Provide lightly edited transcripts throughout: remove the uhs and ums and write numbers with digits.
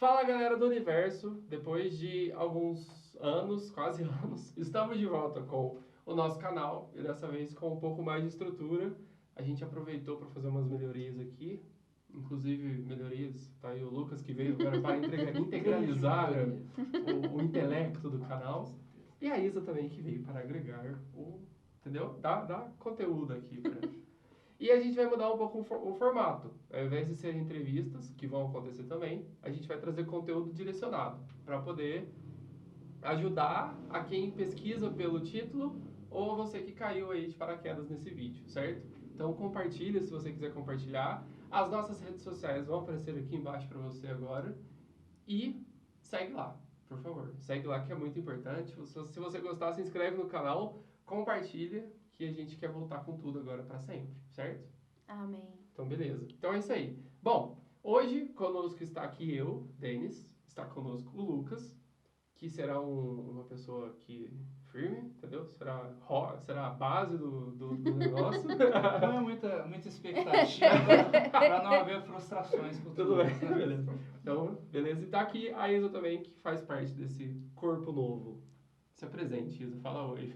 Fala galera do universo, depois de alguns anos, quase anos, estamos de volta com o nosso canal e dessa vez com um pouco mais de estrutura. A gente aproveitou para fazer umas melhorias aqui, inclusive melhorias, tá aí o Lucas que veio agora para integralizar o intelecto do canal e a Isa também que veio para agregar entendeu? Dá conteúdo aqui E a gente vai mudar um pouco o formato. Ao invés de ser entrevistas, que vão acontecer também, a gente vai trazer conteúdo direcionado para poder ajudar a quem pesquisa pelo título ou a você que caiu aí de paraquedas nesse vídeo, certo? Então compartilha se você quiser compartilhar. As nossas redes sociais vão aparecer aqui embaixo para você agora. E segue lá, por favor. Segue lá que é muito importante. Se você gostar, se inscreve no canal, compartilha, que a gente quer voltar com tudo agora para sempre, certo? Amém. Então, beleza. Então é isso aí. Bom, hoje conosco está aqui eu, Denis, está conosco o Lucas, que será uma pessoa aqui firme, entendeu? Será a base do negócio. Não é muita expectativa para não haver frustrações com Tudo bem, beleza. Então, beleza. E tá aqui a Isa também, que faz parte desse corpo novo. Se apresente, Isa, fala oi.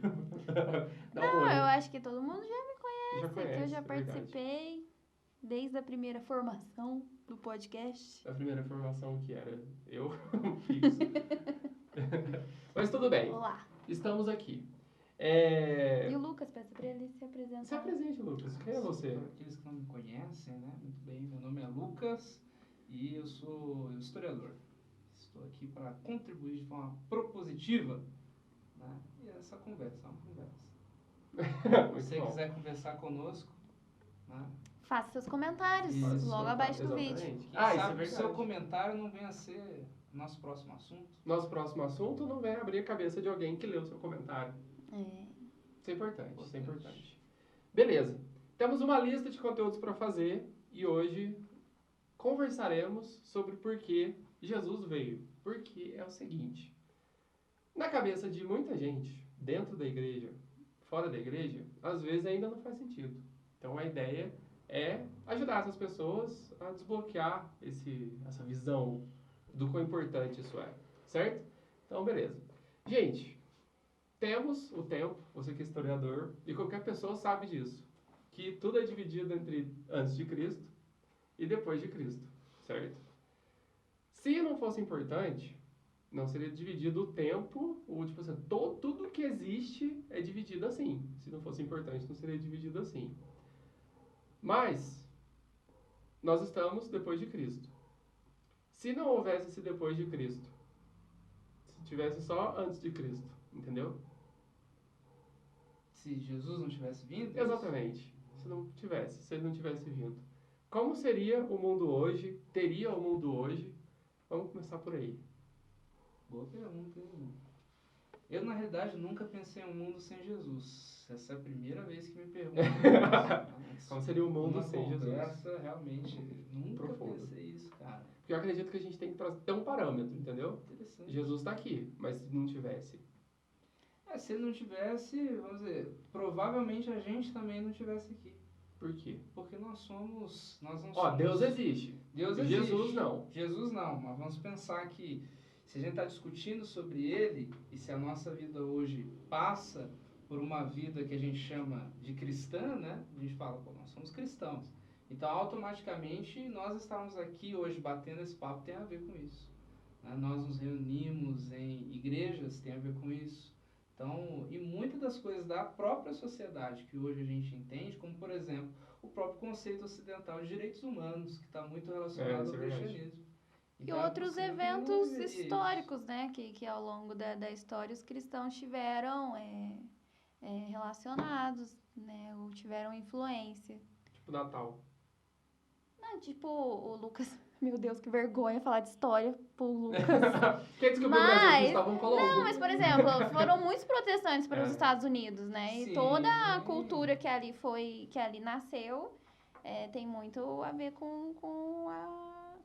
Não, eu acho que todo mundo já me conhece, Já que eu conhece, já é verdade. participei desde a primeira formação do podcast. A primeira formação que era eu fiz. Mas tudo bem. Olá. Estamos aqui. E o Lucas, peça pra ele se apresentar. Se apresente, Lucas. Quem é você? Para aqueles que não me conhecem, né? Muito bem, meu nome é Lucas e eu sou historiador. Estou aqui para contribuir de forma propositiva, né? E essa conversa é uma conversa. Se você quiser conversar conosco, né? Faça seus comentários Isso, logo abaixo do vídeo. Quem isso sabe é o verdade. seu comentário não venha a ser nosso próximo assunto. Nosso próximo assunto não vai abrir a cabeça de alguém que leu o seu comentário. Isso é importante, isso é importante. Beleza. Temos uma lista de conteúdos para fazer e hoje conversaremos sobre por que Jesus veio. Porque é o seguinte, na cabeça de muita gente, dentro da igreja, fora da igreja, às vezes ainda não faz sentido. Então a ideia é ajudar essas pessoas a desbloquear essa visão do quão importante isso é, certo? Então, beleza. Gente, temos o tempo, você que é historiador, e qualquer pessoa sabe disso, que tudo é dividido entre antes de Cristo e depois de Cristo, certo? Se não fosse importante, não seria dividido o tempo, ou tipo assim, tudo que existe é dividido assim. Se não fosse importante, não seria dividido assim. Mas, nós estamos depois de Cristo. Se não houvesse esse depois de Cristo, se tivesse só antes de Cristo, entendeu? Se Jesus não tivesse vindo? Exatamente. Se ele não tivesse vindo. Como seria o mundo hoje? Teria o mundo hoje? Vamos começar por aí. Boa pergunta, hein? Eu, na realidade, nunca pensei em um mundo sem Jesus. Essa é a primeira vez que me perguntam isso. Como seria o mundo sem Jesus? Conversa, realmente, nunca Profunda. pensei isso, cara. Porque eu acredito que a gente tem que ter um parâmetro, entendeu? Interessante. Jesus está aqui, mas se não tivesse... Se ele não tivesse, vamos dizer, provavelmente a gente também não tivesse aqui. Por quê? Porque nós não somos... Deus existe. Deus existe. Jesus não. Jesus não, mas vamos pensar que se a gente está discutindo sobre ele e se a nossa vida hoje passa por uma vida que a gente chama de cristã, né? A gente fala, pô, nós somos cristãos. Então, automaticamente, nós estarmos aqui hoje batendo esse papo tem a ver com isso. Né? Nós nos reunimos em igrejas, tem a ver com isso. Então, e muitas das coisas da própria sociedade que hoje a gente entende, como, por exemplo, o próprio conceito ocidental de direitos humanos, que está muito relacionado ao cristianismo. E Então, outros você eventos não veria históricos, né? Que ao longo da história os cristãos tiveram relacionados, né? Ou tiveram influência. Tipo Natal. Não, tipo o Lucas... Meu Deus, que vergonha falar de história pro Lucas. Quem descobriu o Brasil? Cristóvão Colombo. Não, mas, por exemplo, foram muitos protestantes para os Estados Unidos, né? Sim. E toda a cultura que ali nasceu tem muito a ver com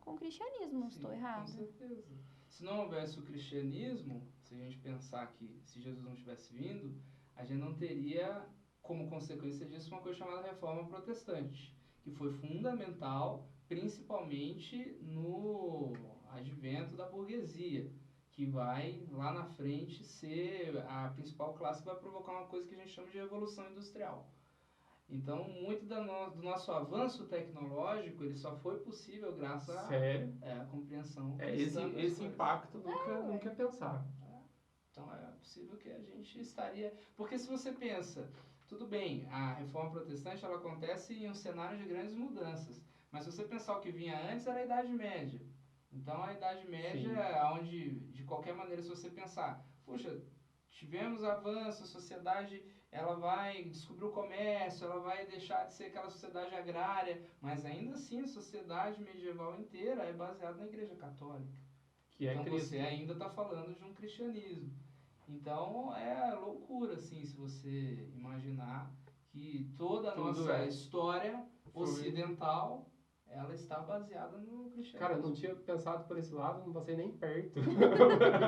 o cristianismo, não estou errado. Com certeza. Se não houvesse o cristianismo, se a gente pensar que se Jesus não tivesse vindo, a gente não teria, como consequência disso, uma coisa chamada Reforma Protestante, que foi fundamental, principalmente advento da burguesia, que vai lá na frente ser a principal classe que vai provocar uma coisa que a gente chama de revolução industrial. Então, muito do nosso avanço tecnológico, ele só foi possível graças à compreensão cristã. Esse impacto nunca é pensar. Então, é possível que a gente estaria... Porque se você pensa, tudo bem, a reforma protestante ela acontece em um cenário de grandes mudanças, mas se você pensar o que vinha antes, era a Idade Média. Então, a Idade Média é onde, de qualquer maneira, se você pensar, puxa, tivemos avanço, a sociedade ela vai descobrir o comércio, ela vai deixar de ser aquela sociedade agrária, mas ainda assim a sociedade medieval inteira é baseada na Igreja Católica. Então você ainda está falando de um cristianismo. Então é loucura, assim, se você imaginar que toda a nossa história ocidental ela está baseada no cristianismo. Cara, eu não tinha pensado por esse lado, não passei nem perto.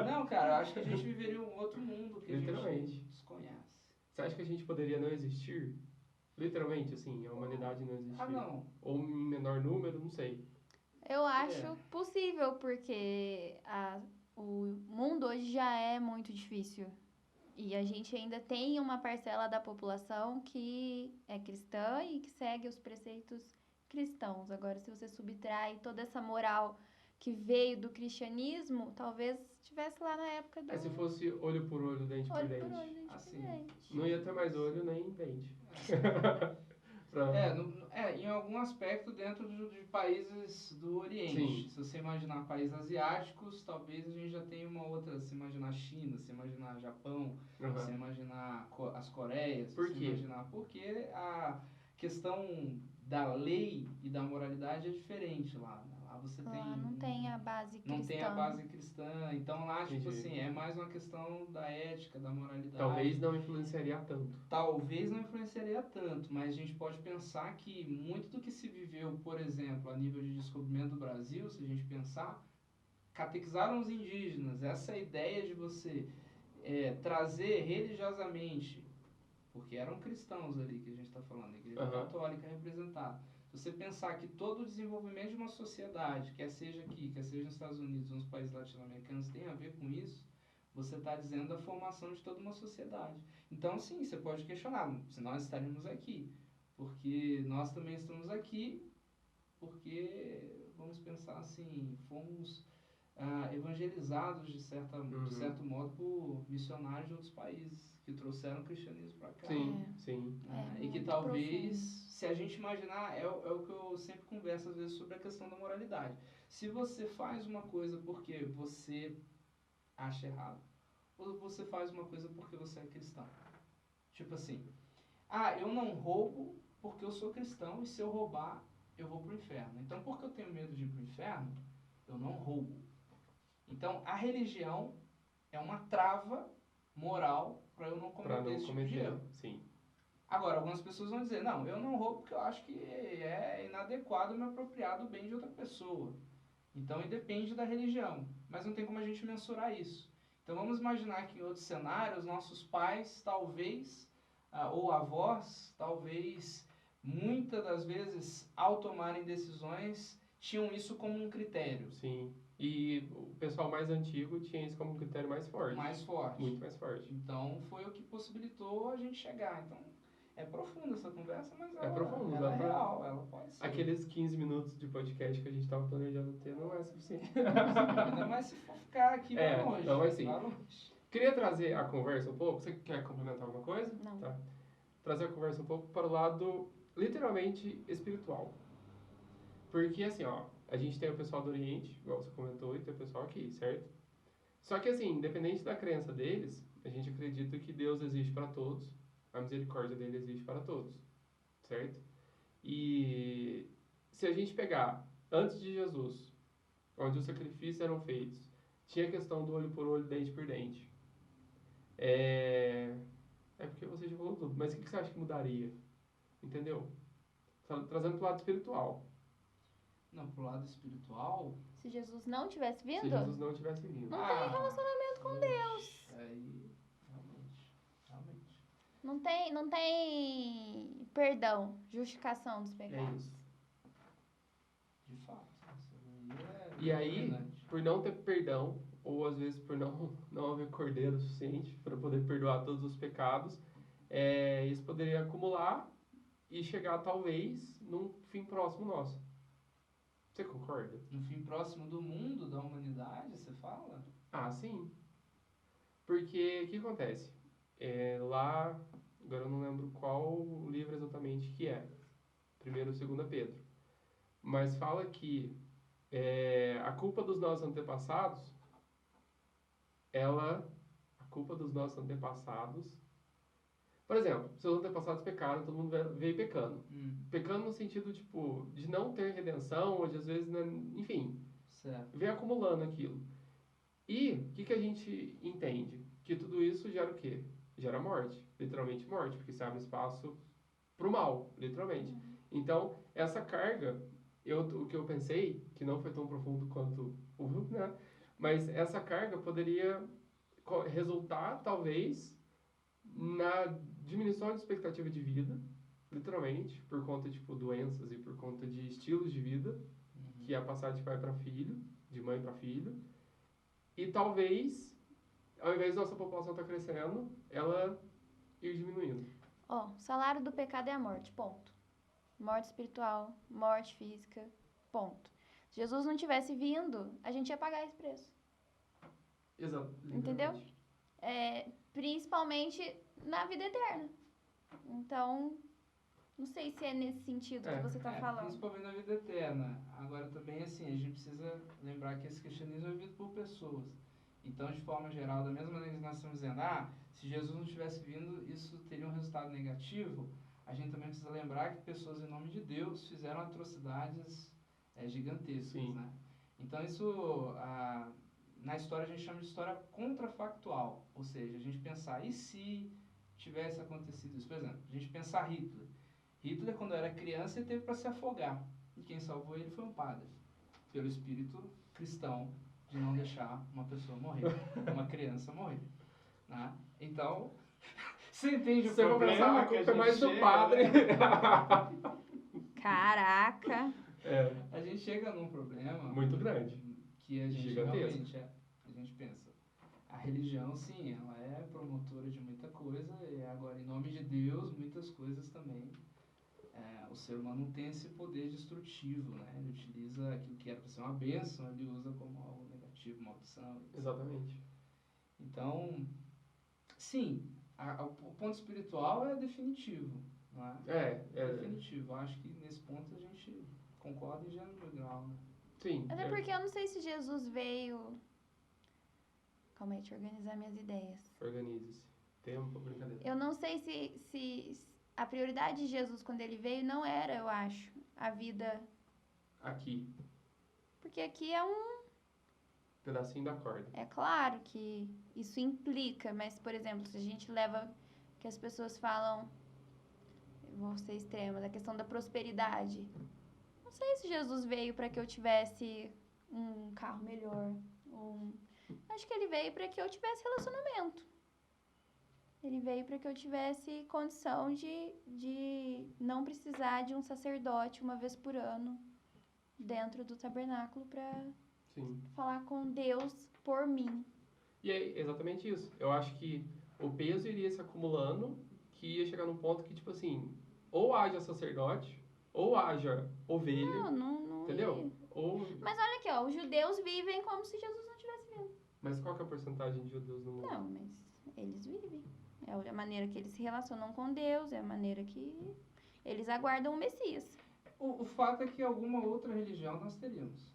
Não, cara, eu acho que a gente viveria um outro mundo que a gente desconhece. Você acha que a gente poderia não existir? Literalmente, assim, a humanidade não existir? Ah, não. Ou em menor número, não sei. Eu acho possível, porque o mundo hoje já é muito difícil. E a gente ainda tem uma parcela da população que é cristã e que segue os preceitos cristãos. Agora, se você subtrai toda essa moral que veio do cristianismo, talvez estivesse lá na época do... Se fosse olho por olho, dente por dente. Assim, não ia ter mais olho nem dente. Em algum aspecto dentro de países do Oriente. Sim. Se você imaginar países asiáticos, talvez a gente já tenha uma outra. Se imaginar China, se imaginar Japão, se imaginar as Coreias. Por quê? Porque a questão da lei e da moralidade é diferente lá, né? Lá você não tem a base cristã. Não tem a base cristã. Então lá, tipo assim, é mais uma questão da ética, da moralidade. Talvez não influenciaria tanto. Talvez não influenciaria tanto, mas a gente pode pensar que muito do que se viveu, por exemplo, a nível de descobrimento do Brasil, se a gente pensar, catequizaram os indígenas. Essa ideia de você trazer religiosamente, porque eram cristãos ali que a gente está falando, a Igreja Católica representada. Se você pensar que todo o desenvolvimento de uma sociedade, quer seja aqui, quer seja nos Estados Unidos, nos países latino-americanos, tem a ver com isso, você está dizendo a formação de toda uma sociedade. Então, sim, você pode questionar, se nós estaremos aqui, porque nós também estamos aqui, porque, vamos pensar assim, fomos evangelizados, de certo modo, por missionários de outros países, que trouxeram o cristianismo para cá. Sim. E que talvez, se a gente imaginar, é o que eu sempre converso às vezes sobre a questão da moralidade. Se você faz uma coisa porque você acha errado, ou você faz uma coisa porque você é cristão. Tipo assim, eu não roubo porque eu sou cristão e se eu roubar, eu vou pro inferno. Então, porque eu tenho medo de ir pro inferno, eu não roubo. Então, a religião é uma trava moral para eu não cometer esse tipo de erro. Sim. Agora, algumas pessoas vão dizer, não, eu não roubo porque eu acho que é inadequado me apropriar do bem de outra pessoa. Então, depende da religião. Mas não tem como a gente mensurar isso. Então, vamos imaginar que em outros cenários, nossos pais, talvez, ou avós, talvez, muitas das vezes, ao tomarem decisões, tinham isso como um critério. Sim. E o pessoal mais antigo tinha isso como um critério mais forte. Mais forte. Muito mais forte. Então, foi o que possibilitou a gente chegar. Então, é profunda essa conversa, mas ela é real, ela pode ser. Aqueles 15 minutos de podcast que a gente estava planejando ter não é suficiente. Ainda mais se for ficar aqui longe. Não vai sim. Queria trazer a conversa um pouco. Você quer complementar alguma coisa? Não. Tá. Trazer a conversa um pouco para o lado, literalmente, espiritual. Porque, assim, a gente tem o pessoal do Oriente, igual você comentou, e tem o pessoal aqui, certo? Só que, assim, independente da crença deles, a gente acredita que Deus existe para todos, a misericórdia dele existe para todos, certo? E se a gente pegar antes de Jesus, onde os sacrifícios eram feitos, tinha a questão do olho por olho, dente por dente. É porque você já falou tudo, mas o que você acha que mudaria? Entendeu? Trazendo para o lado espiritual. Não, pro lado espiritual... Se Jesus não tivesse vindo? Se Jesus não tivesse vindo. Não tem relacionamento com Deus. Aí, realmente. Não tem perdão, justificação dos pecados. É isso. De fato. E aí, por não ter perdão, ou às vezes por não haver cordeiro suficiente para poder perdoar todos os pecados, isso poderia acumular e chegar talvez num fim próximo nosso. Você concorda? Um fim próximo do mundo, da humanidade, você fala? Ah, sim. Porque o que acontece? Lá, agora eu não lembro qual livro exatamente que é. 1º ou 2º Pedro. Mas fala que a culpa dos nossos antepassados, por exemplo, seus antepassados pecaram, todo mundo veio pecando. Pecando no sentido, tipo, de não ter redenção, ou de às vezes, enfim, certo. vem acumulando aquilo. E o que a gente entende? Que tudo isso gera o quê? Gera morte, literalmente morte, porque se abre espaço pro mal, literalmente. Então, essa carga, o que eu pensei, que não foi tão profundo quanto né? Mas essa carga poderia resultar, talvez, na diminuição de expectativa de vida, literalmente, por conta de doenças e por conta de estilos de vida, que é passar de pai para filho, de mãe para filho. E talvez, ao invés de nossa população estar crescendo, ela ir diminuindo. O salário do pecado é a morte, ponto. Morte espiritual, morte física, ponto. Se Jesus não tivesse vindo, a gente ia pagar esse preço. Exato. Entendeu? Principalmente na vida eterna. Então, não sei se é nesse sentido que você está falando. Principalmente na vida eterna. Agora também, assim, a gente precisa lembrar que esse cristianismo é vivido por pessoas. Então, de forma geral, da mesma maneira que nós estamos dizendo, se Jesus não tivesse vindo, isso teria um resultado negativo, a gente também precisa lembrar que pessoas, em nome de Deus, fizeram atrocidades gigantescas, Sim. né? Então, isso, na história, a gente chama de história contrafactual. Ou seja, a gente pensar, e se tivesse acontecido isso? Por exemplo, a gente pensar Hitler. Hitler, quando era criança, ele teve para se afogar. E quem salvou ele foi um padre, pelo espírito cristão de não deixar uma pessoa morrer, uma criança morrer. Né? Então, você entende o problema? A culpa é mais do padre. Caraca! A gente chega num problema muito grande, que a gente gigantesco. Realmente a gente pensa. A religião, sim, ela é promotora de muita coisa, e agora, em nome de Deus, muitas coisas também. O ser humano não tem esse poder destrutivo, né? Ele utiliza aquilo que era para ser uma bênção, ele usa como algo negativo, maldição. Exatamente. Então, sim, o ponto espiritual é definitivo, não é? É definitivo. Eu acho que nesse ponto a gente concorda em gênero e grau, né? Sim. Até porque eu não sei se Jesus veio... Calma aí, deixa eu organizar minhas ideias. Organize-se. Tempo, brincadeira. Eu não sei se a prioridade de Jesus quando ele veio não era, eu acho, a vida... Aqui. Porque aqui é um... pedacinho da corda. É claro que isso implica, mas, por exemplo, se a gente leva que as pessoas falam, eu vou ser extrema, da questão da prosperidade. Não sei se Jesus veio para que eu tivesse um carro melhor. Acho que ele veio para que eu tivesse relacionamento. Ele veio para que eu tivesse condição de não precisar de um sacerdote uma vez por ano dentro do tabernáculo para falar com Deus por mim. E é exatamente isso. Eu acho que o peso iria se acumulando, que ia chegar num ponto que, tipo assim, ou haja sacerdote, ou haja ovelha. Não entendeu? Mas olha aqui, os judeus vivem como se Jesus não tivesse vindo. Mas qual que é a porcentagem de judeus no mundo? Não, mas eles vivem. É a maneira que eles se relacionam com Deus, é a maneira que eles aguardam o Messias. O fato é que alguma outra religião nós teríamos.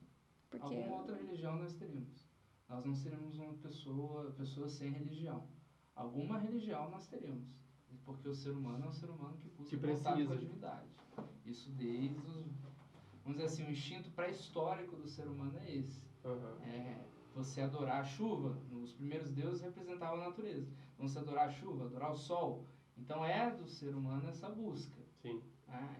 Porque... Alguma outra religião nós teríamos. Nós não seríamos uma pessoa sem religião. Alguma religião nós teríamos. Porque o ser humano é um ser humano que busca contato com a divindade. Isso desde vamos dizer assim, o instinto pré-histórico do ser humano é esse. Você adorar a chuva, os primeiros deuses representavam a natureza. Então, você adorar a chuva, adorar o sol. Então, é do ser humano essa busca. Sim.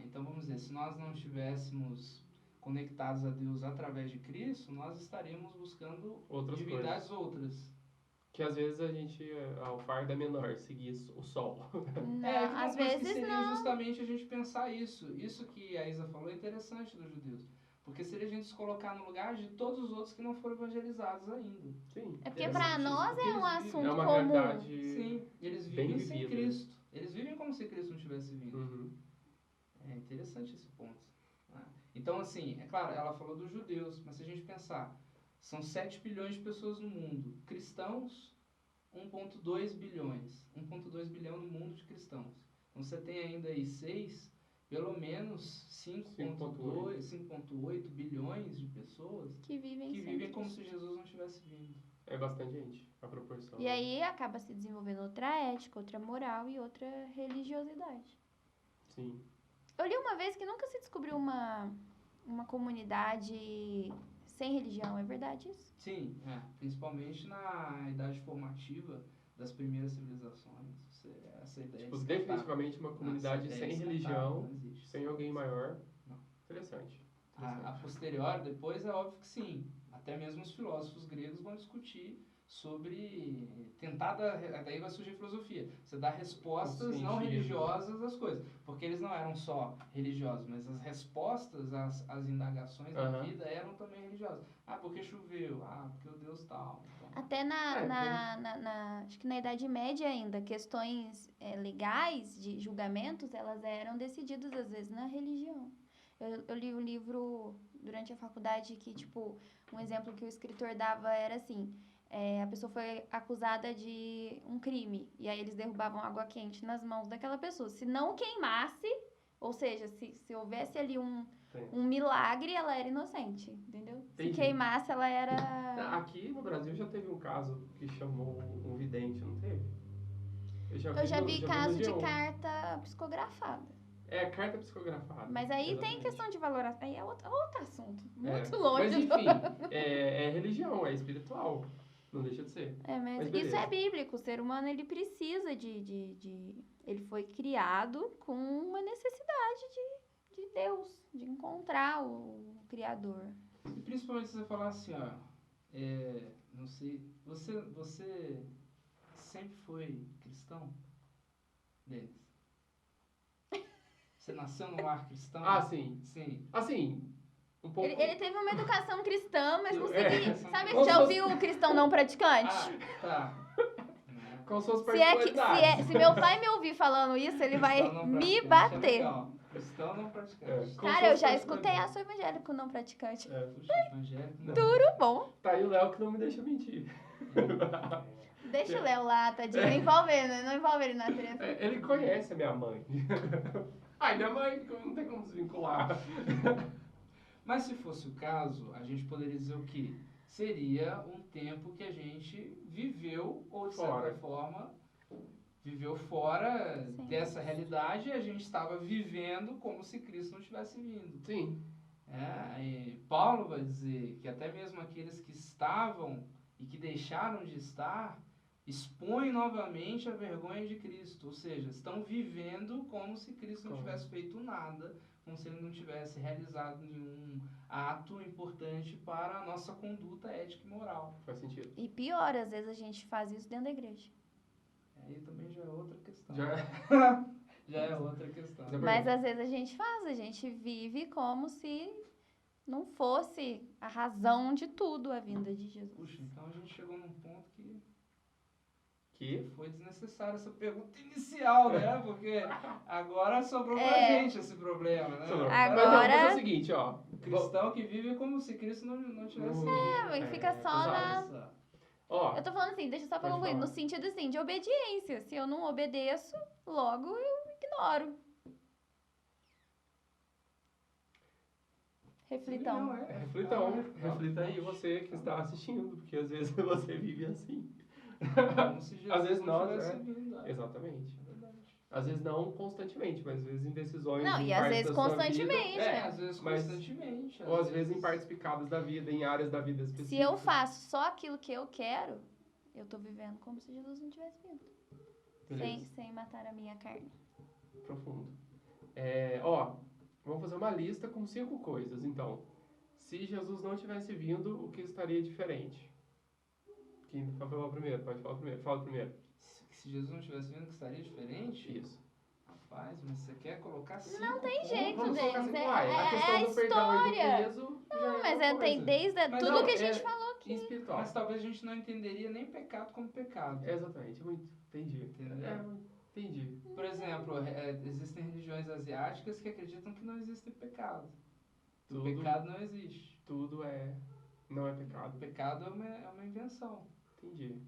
Então, vamos dizer, se nós não estivéssemos conectados a Deus através de Cristo, nós estaríamos buscando divindades outras. Que às vezes a gente, o fardo é menor, seguir o sol. Não, às vezes que seria não. justamente a gente pensar isso. Isso que a Isa falou é interessante dos judeus. Porque seria a gente se colocar no lugar de todos os outros que não foram evangelizados ainda. Sim. É porque para nós é um assunto é uma comum. realidade. Sim, eles vivem sem Cristo. Eles vivem como se Cristo não tivesse vindo. Uhum. É interessante esse ponto. Né? Então, assim, é claro, ela falou dos judeus, mas se a gente pensar, são 7 bilhões de pessoas no mundo. Cristãos, 1,2 bilhões. 1,2 bilhão no mundo de cristãos. Então, você tem ainda aí 6, pelo menos 5,2, 5,8 bilhões de pessoas que vivem como se Jesus não tivesse vindo. É bastante gente, a proporção. E aí acaba se desenvolvendo outra ética, outra moral e outra religiosidade. Sim. Eu li uma vez que nunca se descobriu uma comunidade sem religião, é verdade isso? Sim, principalmente na idade formativa das primeiras civilizações. Essa ideia Tipo, definitivamente uma comunidade sem religião, sem alguém maior. Não. Interessante. A posteriori, depois, é óbvio que sim. Até mesmo os filósofos gregos vão discutir sobre daí vai surgir filosofia. Você dá respostas não religiosas às coisas. Porque eles não eram só religiosos, mas as respostas às indagações da vida eram também religiosas. Ah, porque choveu? Ah, porque o Deus tal. Então. Até acho que na Idade Média ainda, questões legais de julgamentos, elas eram decididas às vezes na religião. Eu li um livro durante a faculdade que, tipo, um exemplo que o escritor dava era assim, a pessoa foi acusada de um crime, e aí eles derrubavam água quente nas mãos daquela pessoa. Se não queimasse, ou seja, se houvesse ali um milagre, ela era inocente, entendeu? Entendi. Se queimasse, ela era... Aqui no Brasil já teve um caso que chamou um vidente, não teve? Eu já vi caso de carta psicografada. Carta psicografada. Mas aí exatamente. Tem questão de valoração. Aí é outro assunto. Muito longe. Mas enfim, é religião, é espiritual. Não deixa de ser. Mas isso é bíblico. O ser humano, ele precisa ele foi criado com uma necessidade de Deus, de encontrar o Criador. E principalmente se você falar assim, ó, não sei, você sempre foi cristão, Denis? Você nasceu num lar cristão? Ah, sim. Sim. Assim, um pouco... Ele teve uma educação cristã, mas não seguia. Sabe que já ouviu o cristão não praticante? Tá. Com suas particularidades. Se meu pai me ouvir falando isso, ele vai me bater. Cristão não praticante. Cara, eu já escutei sou evangélico não praticante. Puxa, evangélico não. Duro bom. Tá aí o Léo que não me deixa mentir. Deixa o Léo lá, tadinho. Não envolve ele na treta. Ele conhece a minha mãe. Ai, minha mãe não tem como desvincular. Mas se fosse o caso, a gente poderia dizer o quê? Seria um tempo que a gente viveu, ou de certa forma, viveu fora dessa realidade e a gente estava vivendo como se Cristo não tivesse vindo. Sim. E Paulo vai dizer que até mesmo aqueles que estavam e que deixaram de estar, expõem novamente a vergonha de Cristo, ou seja, estão vivendo como se Cristo não tivesse feito nada, como se ele não tivesse realizado nenhum ato importante para a nossa conduta ética e moral. Faz sentido. E pior, às vezes a gente faz isso dentro da igreja. Aí também já é outra questão. Já é outra questão. Mas às vezes a gente vive como se não fosse a razão de tudo a vinda de Jesus. Puxa, então a gente chegou num ponto que foi desnecessária essa pergunta inicial, né? Porque agora sobrou pra gente esse problema, né? Agora... Mas é o seguinte, ó. Cristão que vive como se Cristo não tivesse vindo. Mas fica só na... Eu tô falando assim, deixa eu só concluir, no sentido assim, de obediência. Se eu não obedeço, logo eu ignoro. Reflitão. Reflita aí você que está assistindo, porque às vezes você vive assim. Como se Jesus às vezes não tivesse vindo. Exatamente. Às vezes não constantemente, mas às vezes em decisões. Não, e às vezes constantemente. Às vezes constantemente. Ou às vezes em partes picáveis da vida, em áreas da vida específicas. Se eu faço só aquilo que eu quero, eu tô vivendo como se Jesus não tivesse vindo. Sem matar a minha carne. Profundo. Vamos fazer uma lista com 5 coisas, então. Se Jesus não tivesse vindo, o que estaria diferente? Quem falou primeiro? Pode falar primeiro. Fala primeiro. Se Jesus não tivesse vindo, que estaria diferente? Isso. Rapaz, Mas você quer colocar 5 Não tem jeito, Vamos colocar Denis. assim, uai, a É questão a do perdão e do história. peso já Não, é mas uma tem coisa. desde Mas tudo não, que a gente falou aqui. Espiritual. Mas talvez a gente não entenderia nem pecado como pecado. Exatamente, muito. Entendi. Entendeu? Entendi. Por exemplo, existem religiões asiáticas que acreditam que não existe pecado. O Tudo- pecado não existe. Tudo não é O pecado. pecado é uma invenção. Entendi.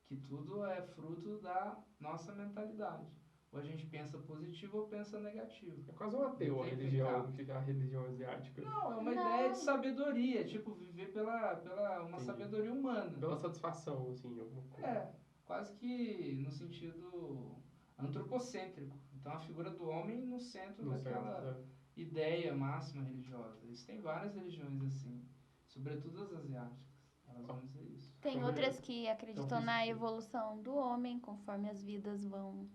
Que tudo é fruto da nossa mentalidade. Ou a gente pensa positivo ou pensa negativo. É quase um ateu Não a tem religião, pecado. a religião asiática. Não, é uma Não. ideia de sabedoria, tipo, viver pela uma Entendi. sabedoria humana. Pela satisfação, assim, alguma coisa. Quase que no sentido antropocêntrico. Então, a figura do homem no centro No daquela certo, ideia máxima religiosa. Existem várias religiões assim, sobretudo as asiáticas. Elas vão dizer isso. Tem Então, outras beleza. que acreditam Então, na fez- evolução do homem, conforme as vidas vão.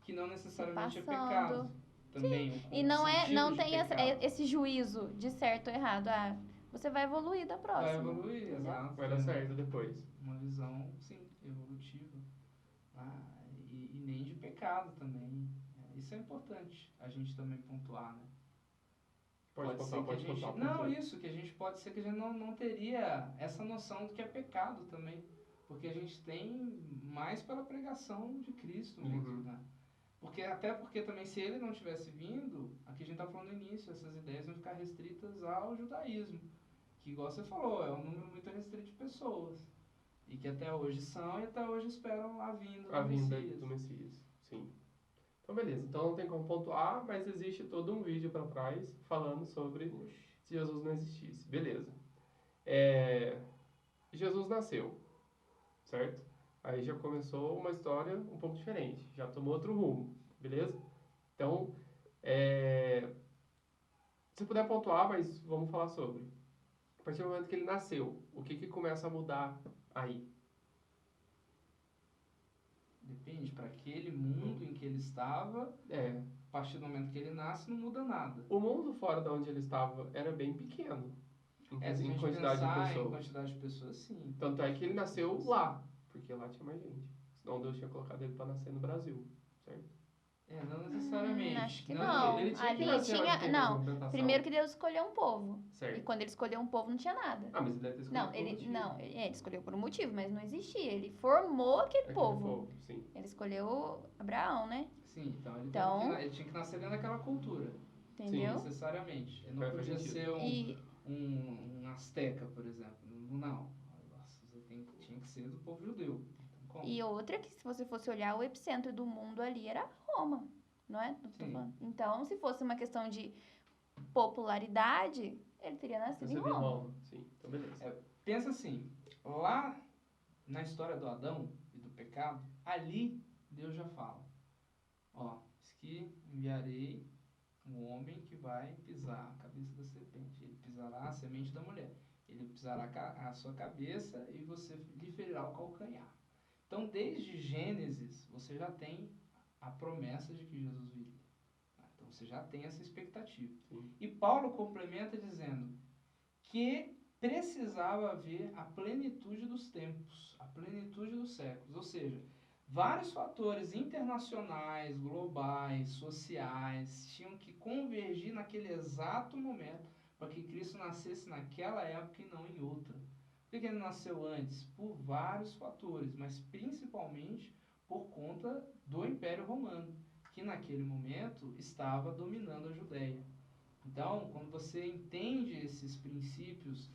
Que não necessariamente é passando. pecado. Também. E não tem esse juízo de certo ou errado. Ah, você vai evoluir da próxima. Vai evoluir, entendeu? exato. Vai dar certo depois. Uma visão, sim, evolutiva. E nem de pecado também. Isso é importante a gente também pontuar, né? Pode ser contar, que a gente, não, isso, que a gente pode ser que a gente não teria essa noção do que é pecado também. Porque a gente tem mais pela pregação de Cristo mesmo, né? Até porque também se ele não tivesse vindo, aqui a gente está falando no início, essas ideias vão ficar restritas ao judaísmo. Que, igual você falou, é um número muito restrito de pessoas. E que até hoje são e até hoje esperam a vinda do Messias. Sim. Então, beleza. Então, não tem como pontuar, mas existe todo um vídeo para trás falando sobre se Jesus não existisse. Beleza. Jesus nasceu, certo? Aí já começou uma história um pouco diferente. Já tomou outro rumo. Beleza? Então, se puder pontuar, mas vamos falar sobre. A partir do momento que ele nasceu, o que começa a mudar aí? Depende, para aquele mundo em que ele estava, a partir do momento que ele nasce, não muda nada. O mundo fora de onde ele estava era bem pequeno. Se a gente quantidade de pensar pessoas. em quantidade de pessoas, sim. Tanto é que ele nasceu lá, porque lá tinha mais gente. Senão Deus tinha colocado ele para nascer no Brasil, certo? Não necessariamente. Acho que não. Ele tinha que Ali nascer onde tem não. representação. Primeiro que Deus escolheu um povo. Certo. E quando ele escolheu um povo, não tinha nada. Ah, mas ele deve ter escolhido Ele escolheu por um motivo, mas não existia. Ele formou aquele povo. Sim. Ele escolheu Abraão, né? Sim, então ele tinha que nascer dentro daquela cultura. Entendeu? Sim, necessariamente. Ele não podia ser um asteca, por exemplo. Não. Tinha que ser do povo judeu. Então, como? E outra que, se você fosse olhar, o epicentro do mundo ali era Roma, não é? Então, se fosse uma questão de popularidade, ele teria nascido em Roma. Sim, então beleza. Pensa assim, lá na história do Adão e do pecado, ali Deus já fala. Diz que enviarei um homem que vai pisar a cabeça da serpente. Ele pisará a semente da mulher. Ele pisará a sua cabeça e você lhe ferirá o calcanhar. Então, desde Gênesis, você já tem a promessa de que Jesus viria. Então, você já tem essa expectativa. Sim. E Paulo complementa dizendo que precisava haver a plenitude dos tempos, a plenitude dos séculos. Ou seja, vários fatores internacionais, globais, sociais, tinham que convergir naquele exato momento para que Cristo nascesse naquela época e não em outra. Por que ele nasceu antes? Por vários fatores, mas principalmente por conta do Império Romano, que naquele momento estava dominando a Judéia. Então, quando você entende esses princípios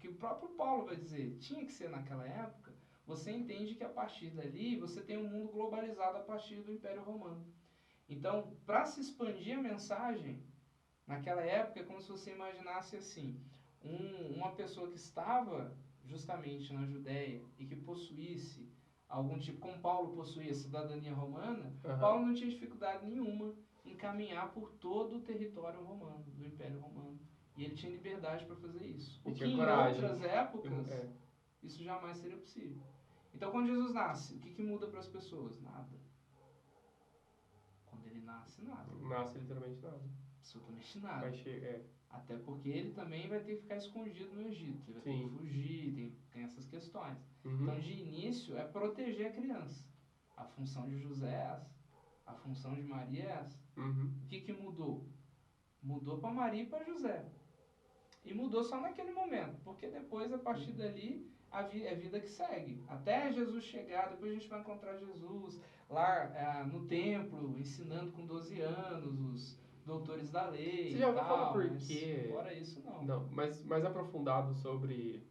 que o próprio Paulo vai dizer, tinha que ser naquela época, você entende que a partir dali você tem um mundo globalizado a partir do Império Romano. Então, para se expandir a mensagem, naquela época é como se você imaginasse assim, uma pessoa que estava justamente na Judéia e que possuísse algum tipo, como Paulo possuía cidadania romana, Paulo não tinha dificuldade nenhuma em caminhar por todo o território romano, do Império Romano. E ele tinha liberdade para fazer isso. O que em outras épocas, isso jamais seria possível. Então, quando Jesus nasce, o que muda para as pessoas? Nada. Quando ele nasce, nada. Nasce literalmente nada. Absolutamente nada. Até porque ele também vai ter que ficar escondido no Egito. Ele vai ter que fugir, tem essas questões. Então, de início, é proteger a criança. A função de José é essa. A função de Maria é essa. Uhum. O que mudou? Mudou para Maria e para José. E mudou só naquele momento, porque depois, a partir dali, é vida que segue. Até Jesus chegar, depois a gente vai encontrar Jesus lá no templo, ensinando com 12 anos os doutores da lei. Você já ouviu falar por mas quê? fora isso, não. Não, mas mais aprofundado sobre...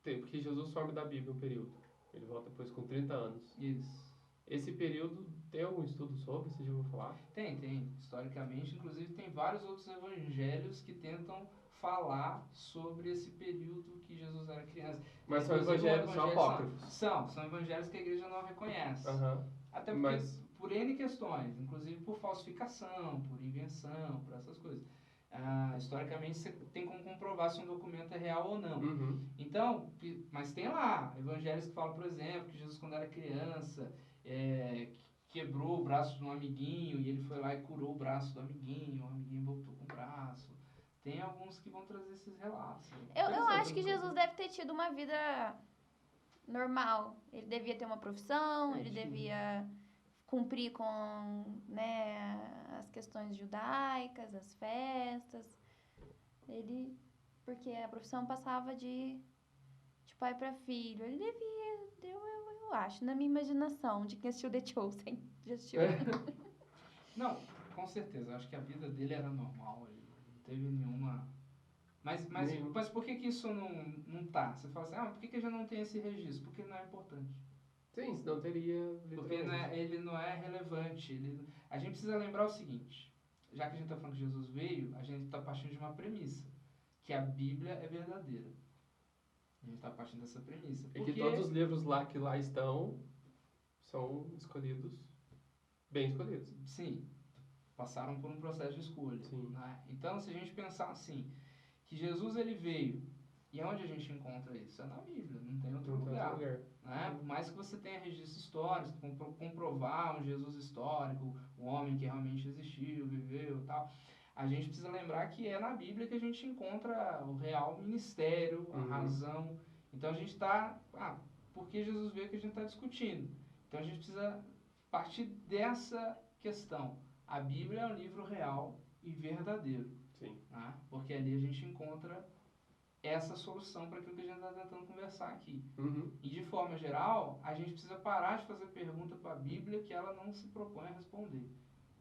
Porque Jesus some da Bíblia um período. Ele volta depois com 30 anos. Isso. Esse período, tem algum estudo sobre? Você já ouviu falar? Tem. Historicamente, inclusive, tem vários outros evangelhos que tentam falar sobre esse período que Jesus era criança. Mas são evangelhos, são apócrifos. São evangelhos que a igreja não reconhece. Uhum. Até porque, por N questões, inclusive por falsificação, por invenção, por essas coisas. Historicamente, você tem como comprovar se um documento é real ou não. Uhum. Então, mas tem lá evangelhos que falam, por exemplo, que Jesus, quando era criança, quebrou o braço de um amiguinho e ele foi lá e curou o braço do amiguinho, o amiguinho voltou com o braço. Tem alguns que vão trazer esses relatos. Eu acho que Jesus deve ter tido uma vida normal. Ele devia ter uma profissão, ele devia cumprir com, né, as questões judaicas, as festas. Porque a profissão passava de pai para filho. Ele devia, eu acho, na minha imaginação, de quem assistiu The Chosen. Já assistiu? Não, com certeza. Acho que a vida dele era normal. Ele não teve nenhuma... Mas por que isso não tá? Você fala assim, por que já não tem esse registro? Porque não é importante. Sim, senão teria... Porque ele não é relevante. A gente precisa lembrar o seguinte, já que a gente está falando que Jesus veio, a gente está partindo de uma premissa, que a Bíblia é verdadeira. A gente está partindo dessa premissa. E que todos os livros que lá estão são escolhidos, bem escolhidos. Sim, passaram por um processo de escolha. Sim. Né? Então, se a gente pensar assim, que Jesus ele veio, e onde a gente encontra isso? É na Bíblia, não tem outro lugar. Né? Por mais que você tenha registros históricos, comprovar um Jesus histórico, um homem que realmente existiu, viveu e tal, a gente precisa lembrar que é na Bíblia que a gente encontra o real ministério, a razão. Então a gente está... por que Jesus veio que a gente está discutindo? Então a gente precisa partir dessa questão. A Bíblia é um livro real e verdadeiro. Sim. Né? Porque ali a gente encontra essa solução para aquilo que a gente está tentando conversar aqui. E de forma geral, a gente precisa parar de fazer pergunta para a Bíblia que ela não se propõe a responder.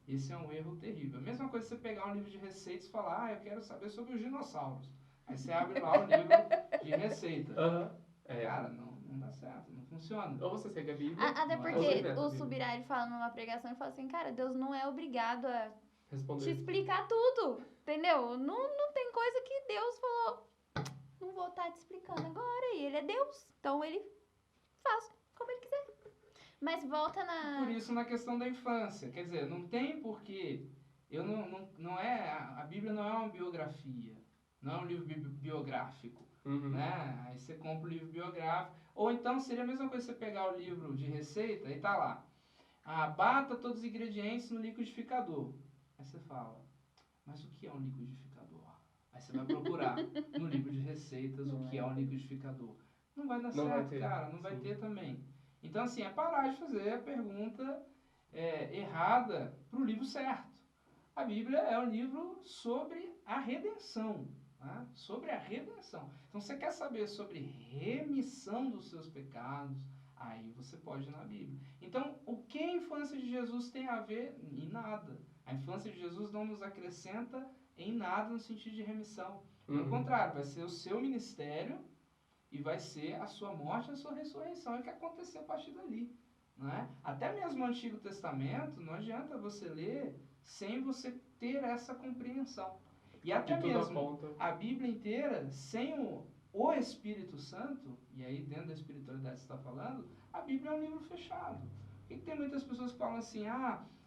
Esse é um erro terrível. A mesma coisa você pegar um livro de receitas e falar, eu quero saber sobre os dinossauros. Aí você abre lá o livro de receita. Cara, não dá certo, não funciona. Ou você segue a Bíblia... Até porque o Subirá, ele fala numa pregação, ele fala assim, cara, Deus não é obrigado a te explicar tudo, entendeu? Não tem coisa que Deus falou, não vou estar te explicando agora, e ele é Deus, então ele faz como ele quiser. Mas volta Por isso na questão da infância, quer dizer, não tem porquê, a Bíblia não é uma biografia, não é um livro biográfico, né? Aí você compra o livro biográfico, ou então seria a mesma coisa você pegar o livro de receita e tá lá, bata todos os ingredientes no liquidificador. Aí você fala, mas o que é um liquidificador? Aí você vai procurar no livro de receitas o que é um liquidificador. Não vai dar certo, cara, não vai ter também. Então, assim, é parar de fazer a pergunta errada para o livro certo. A Bíblia é um livro sobre a redenção. Né? Sobre a redenção. Então, você quer saber sobre remissão dos seus pecados, aí você pode ir na Bíblia. Então, o que a infância de Jesus tem a ver? Em nada. A infância de Jesus não nos acrescenta em nada no sentido de remissão. Pelo contrário, vai ser o seu ministério e vai ser a sua morte e a sua ressurreição. É o que aconteceu a partir dali. Não é? Até mesmo no Antigo Testamento, não adianta você ler sem você ter essa compreensão. E até mesmo a Bíblia inteira, sem o Espírito Santo, e aí dentro da espiritualidade que você está falando, a Bíblia é um livro fechado. Por que tem muitas pessoas que falam assim,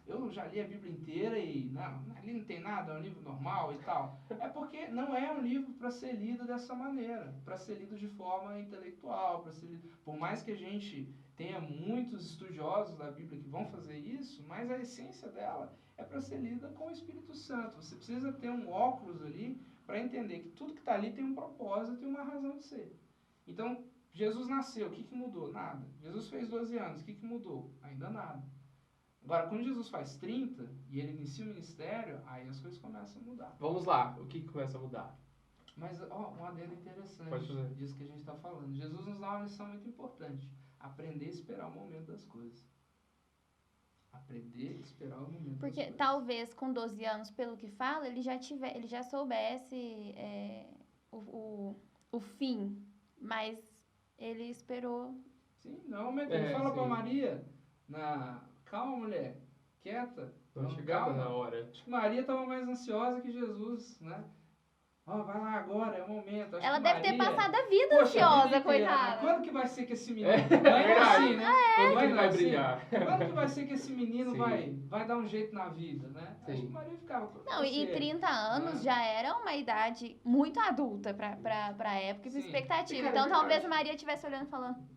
eu já li a Bíblia inteira e ali não tem nada, é um livro normal e tal. É porque não é um livro para ser lido dessa maneira, para ser lido de forma intelectual, para ser lido... Por mais que a gente tenha muitos estudiosos da Bíblia que vão fazer isso, mas a essência dela é para ser lida com o Espírito Santo. Você precisa ter um óculos ali para entender que tudo que está ali tem um propósito e uma razão de ser. Então, Jesus nasceu, o que mudou? Nada. Jesus fez 12 anos, o que mudou? Ainda nada. Agora, quando Jesus faz 30 e ele inicia o ministério, aí as coisas começam a mudar. Vamos lá, o que começa a mudar? Mas, um adendo interessante Pode disso que a gente está falando. Jesus nos dá uma lição muito importante. Aprender a esperar o momento das coisas. Aprender a esperar o momento das Porque coisas. talvez com 12 anos, pelo que fala, ele já soubesse o fim, mas ele esperou. Sim, não, mas ele fala para Maria, calma, mulher, quieta. Não chegava na hora. Acho que Maria estava mais ansiosa que Jesus, né? Vai lá agora, é o momento. Ela deve ter passado a vida ansiosa, coitada. Quando que vai ser que esse menino... Vai assim, né? Quando que vai brilhar? Quando que vai ser que esse menino vai dar um jeito na vida, né? Sim. Acho que Maria ficava... Não, e 30 anos já era uma idade muito adulta pra época e pra expectativa. Então talvez Maria estivesse olhando e falando...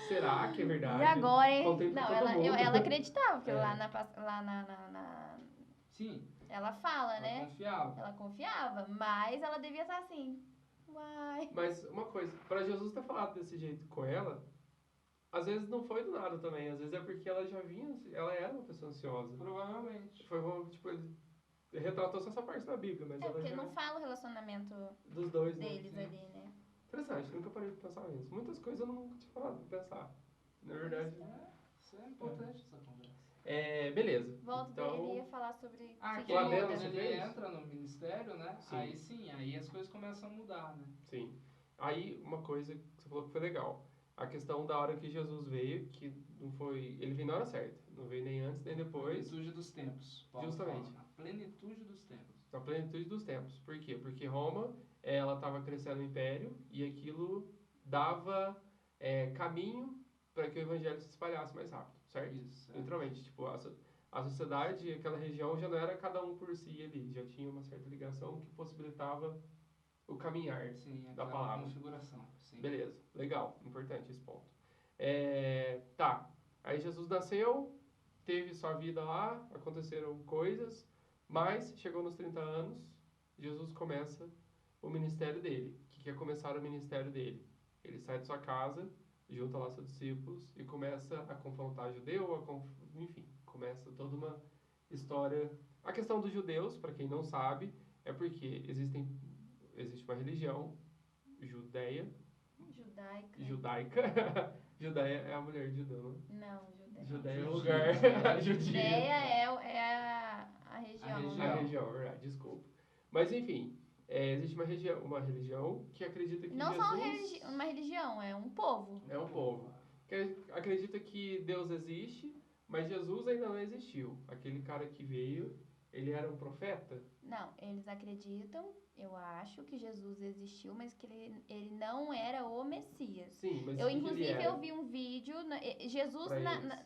Será que é verdade? E agora, hein? Contempla Não, ela acreditava, porque lá Sim. ela fala, né? Ela confiava. Ela confiava, mas ela devia estar assim. Uai. Mas uma coisa, pra Jesus ter falado desse jeito com ela, às vezes não foi do nada também. Às vezes é porque ela já vinha, ela era uma pessoa ansiosa. Provavelmente. Foi tipo, ele retratou só essa parte da Bíblia, mas ela Porque já... não fala o relacionamento dos dois, deles né? ali, né? Interessante, nunca parei de pensar nisso. Muitas coisas eu nunca tinha parado de pensar. Na verdade... Isso é importante, essa conversa. Beleza. Volta então... dele ia falar sobre... Que quando ele entra no ministério, né? Sim. Aí as coisas começam a mudar, né? Sim. Aí, uma coisa que você falou que foi legal. A questão da hora que Jesus veio, que não foi... Ele veio na hora certa. Não veio nem antes, nem depois. Plenitude dos tempos. Justamente. Fala, a plenitude dos tempos. Na plenitude dos tempos. Por quê? Porque Roma, ela estava crescendo o império e aquilo dava caminho para que o evangelho se espalhasse mais rápido, certo? Isso. Literalmente. Tipo, a sociedade, aquela região já não era cada um por si ali. Já tinha uma certa ligação que possibilitava o caminhar da palavra. Configuração. Sim. Beleza. Legal. Importante esse ponto. Tá. Aí Jesus nasceu, teve sua vida lá, aconteceram coisas, mas chegou nos 30 anos, Jesus começa o ministério dele. O que é começar o ministério dele? Ele sai de sua casa, junta lá seus discípulos e começa a confrontar judeu, enfim, começa toda uma história. A questão dos judeus, para quem não sabe, é porque existe uma religião judaica. Judeia é a mulher de Judeu, né? Não, Judeia é o lugar. Judeia é a região. A região, verdade, desculpa. Mas enfim, existe uma religião que acredita que não Jesus... só uma religião, é um povo. É um povo. Que acredita que Deus existe, mas Jesus ainda não existiu. Aquele cara que veio, ele era um profeta? Não, eles acreditam, eu acho, que Jesus existiu, mas que ele não era o Messias. Sim, mas inclusive, eu vi um vídeo, Jesus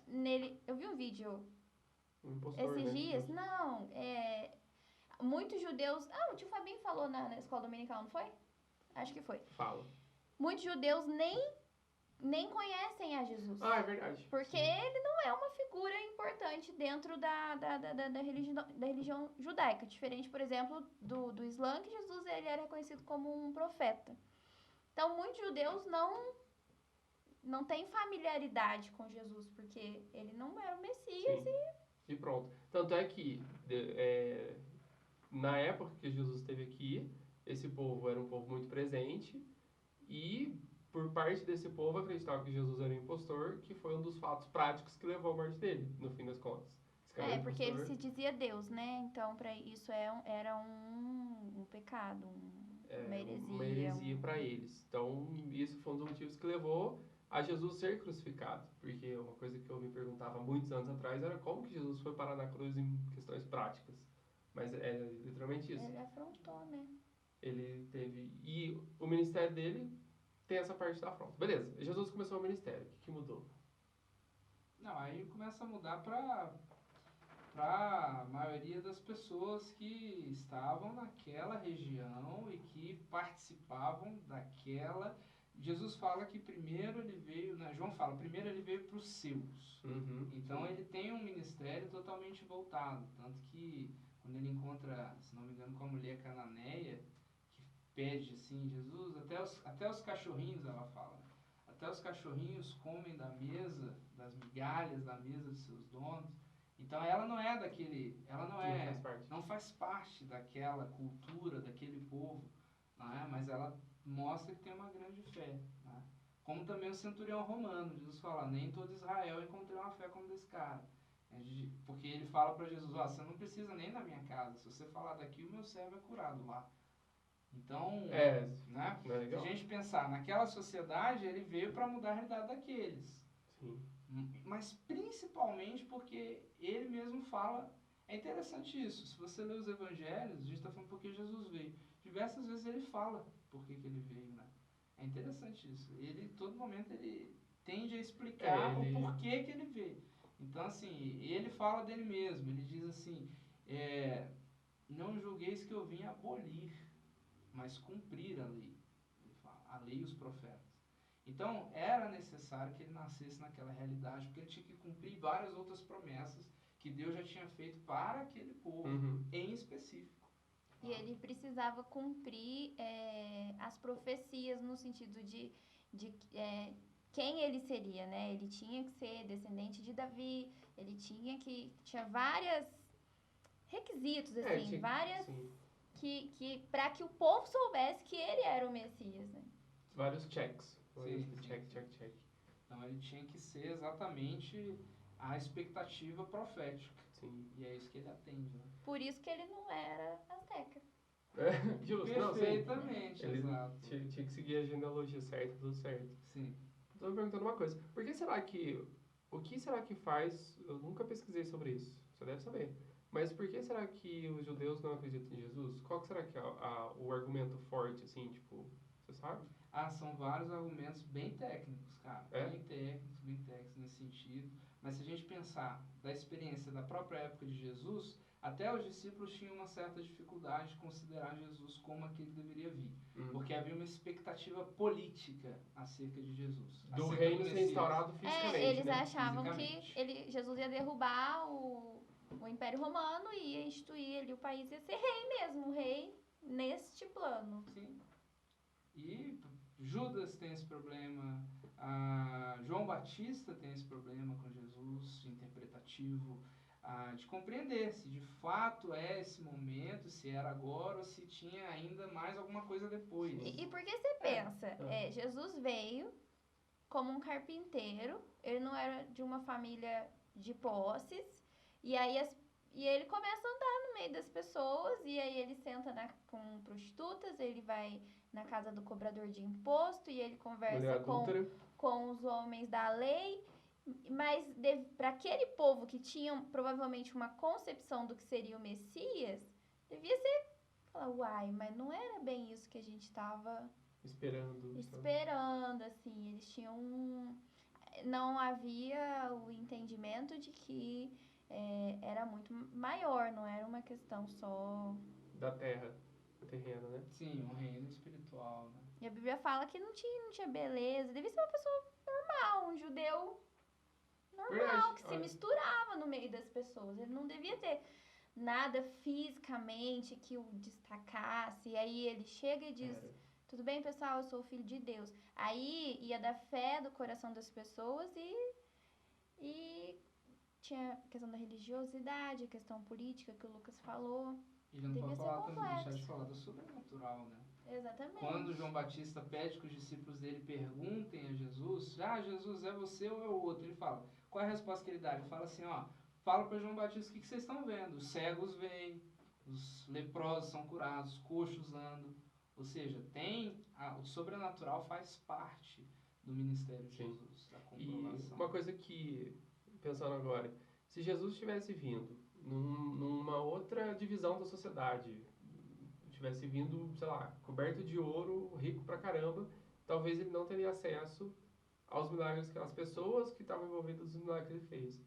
nele... Eu vi um vídeo esses dias. Jesus. Não, muitos judeus... o tio Fabinho falou na escola dominical, não foi? Acho que foi. Fala. Muitos judeus nem conhecem a Jesus. É verdade. Porque ele não é uma figura importante dentro da religião judaica. Diferente, por exemplo, do Islã, que Jesus ele era reconhecido como um profeta. Então, muitos judeus não têm familiaridade com Jesus, porque ele não era o Messias. E pronto. Tanto é que, na época que Jesus esteve aqui, esse povo era um povo muito presente e... por parte desse povo, acreditava que Jesus era um impostor, que foi um dos fatos práticos que levou à morte dele, no fim das contas. Porque ele se dizia Deus, né? Então, para isso era um pecado, uma heresia para eles. Então, isso foi um dos motivos que levou a Jesus ser crucificado. Porque uma coisa que eu me perguntava muitos anos atrás era como que Jesus foi parar na cruz em questões práticas. Mas é literalmente isso. Ele afrontou, né? Ele teve... E o ministério dele... tem essa parte da afronta. Beleza, Jesus começou o ministério. O que mudou? Não, aí começa a mudar para a maioria das pessoas que estavam naquela região e que participavam daquela... Jesus fala que primeiro ele veio... Né? João fala, primeiro ele veio para os seus. Uhum. Então ele tem um ministério totalmente voltado. Tanto que quando ele encontra, se não me engano, com a mulher cananeia... pede assim, Jesus, até os cachorrinhos, ela fala, até os cachorrinhos comem da mesa, das migalhas da mesa de seus donos. Então ela não é daquele, Não faz parte daquela cultura, daquele povo, né? Mas ela mostra que tem uma grande fé, né? Como também o centurião romano, Jesus fala, nem todo Israel encontrou uma fé como desse cara. Porque ele fala para Jesus, você não precisa nem na minha casa, se você falar daqui, o meu servo é curado lá. Então, né? Se a gente pensar naquela sociedade, ele veio para mudar a realidade daqueles. Sim. Mas principalmente porque ele mesmo fala, é interessante isso, se você ler os evangelhos, a gente está falando porque Jesus veio. Diversas vezes ele fala por que ele veio, né? É interessante isso. Ele, todo momento, ele tende a explicar o porquê que ele veio. Então, assim, ele fala dele mesmo. Ele diz assim, não julgueis que eu vim abolir, mas cumprir a lei. Ele fala, a lei e os profetas. Então, era necessário que ele nascesse naquela realidade, porque ele tinha que cumprir várias outras promessas que Deus já tinha feito para aquele povo, em específico. E ele precisava cumprir as profecias no sentido de quem ele seria, né? Ele tinha que ser descendente de Davi, ele tinha vários requisitos, assim, que para que o povo soubesse que ele era o Messias, né? Vários checks. Sim. Check. Então ele tinha que ser exatamente a expectativa profética. Sim. E é isso que ele atende, né? Por isso que ele não era asteca. Justo. Perfeitamente, ele exato. Tinha que seguir a genealogia certa, tudo certo. Sim. Estou me perguntando uma coisa. O que será que faz... Eu nunca pesquisei sobre isso. Você deve saber. Mas por que será que os judeus não acreditam em Jesus? Qual que será que é o argumento forte, assim, tipo... Você sabe? São vários argumentos bem técnicos, cara. Bem técnicos nesse sentido. Mas se a gente pensar da experiência da própria época de Jesus, até os discípulos tinham uma certa dificuldade de considerar Jesus como aquele que deveria vir. Porque havia uma expectativa política acerca de Jesus. Do reino ser instaurado fisicamente, eles achavam que Jesus ia derrubar o Império Romano e ia instituir ali o país, ia ser rei mesmo, rei neste plano. Sim. E Judas tem esse problema, João Batista tem esse problema com Jesus, interpretativo, de compreender se de fato é esse momento, se era agora ou se tinha ainda mais alguma coisa depois. E por que você pensa? Jesus veio como um carpinteiro, ele não era de uma família de posses, e aí ele começa a andar no meio das pessoas, e aí ele senta com prostitutas, ele vai na casa do cobrador de imposto, e ele conversa com os homens da lei, mas para aquele povo que tinha provavelmente uma concepção do que seria o Messias, devia ser, uai, mas não era bem isso que a gente estava esperando, assim, eles tinham não havia o entendimento de que era muito maior, não era uma questão só da terra, terrena, né? Sim, um reino espiritual, né? E a Bíblia fala que não tinha beleza, devia ser uma pessoa normal, um judeu normal, que se misturava no meio das pessoas, ele não devia ter nada fisicamente que o destacasse, e aí ele chega e diz... Tudo bem, pessoal? Eu sou o filho de Deus. Aí ia da fé do coração das pessoas e tinha a questão da religiosidade, a questão política que o Lucas falou. E já não pode falar também, deixar de falar do sobrenatural, né? Exatamente. Quando João Batista pede que os discípulos dele perguntem a Jesus, Jesus, é você ou é o outro? Ele fala, qual é a resposta que ele dá? Ele fala assim, fala para João Batista o que vocês estão vendo. Os cegos veem, os leprosos são curados, os coxos andam. Ou seja, o sobrenatural faz parte do ministério de Jesus, da comprovação. E uma coisa que, pensando agora, se Jesus tivesse vindo numa outra divisão da sociedade, tivesse vindo, sei lá, coberto de ouro, rico pra caramba, talvez ele não teria acesso aos milagres que as pessoas que estavam envolvidas nos milagres que ele fez.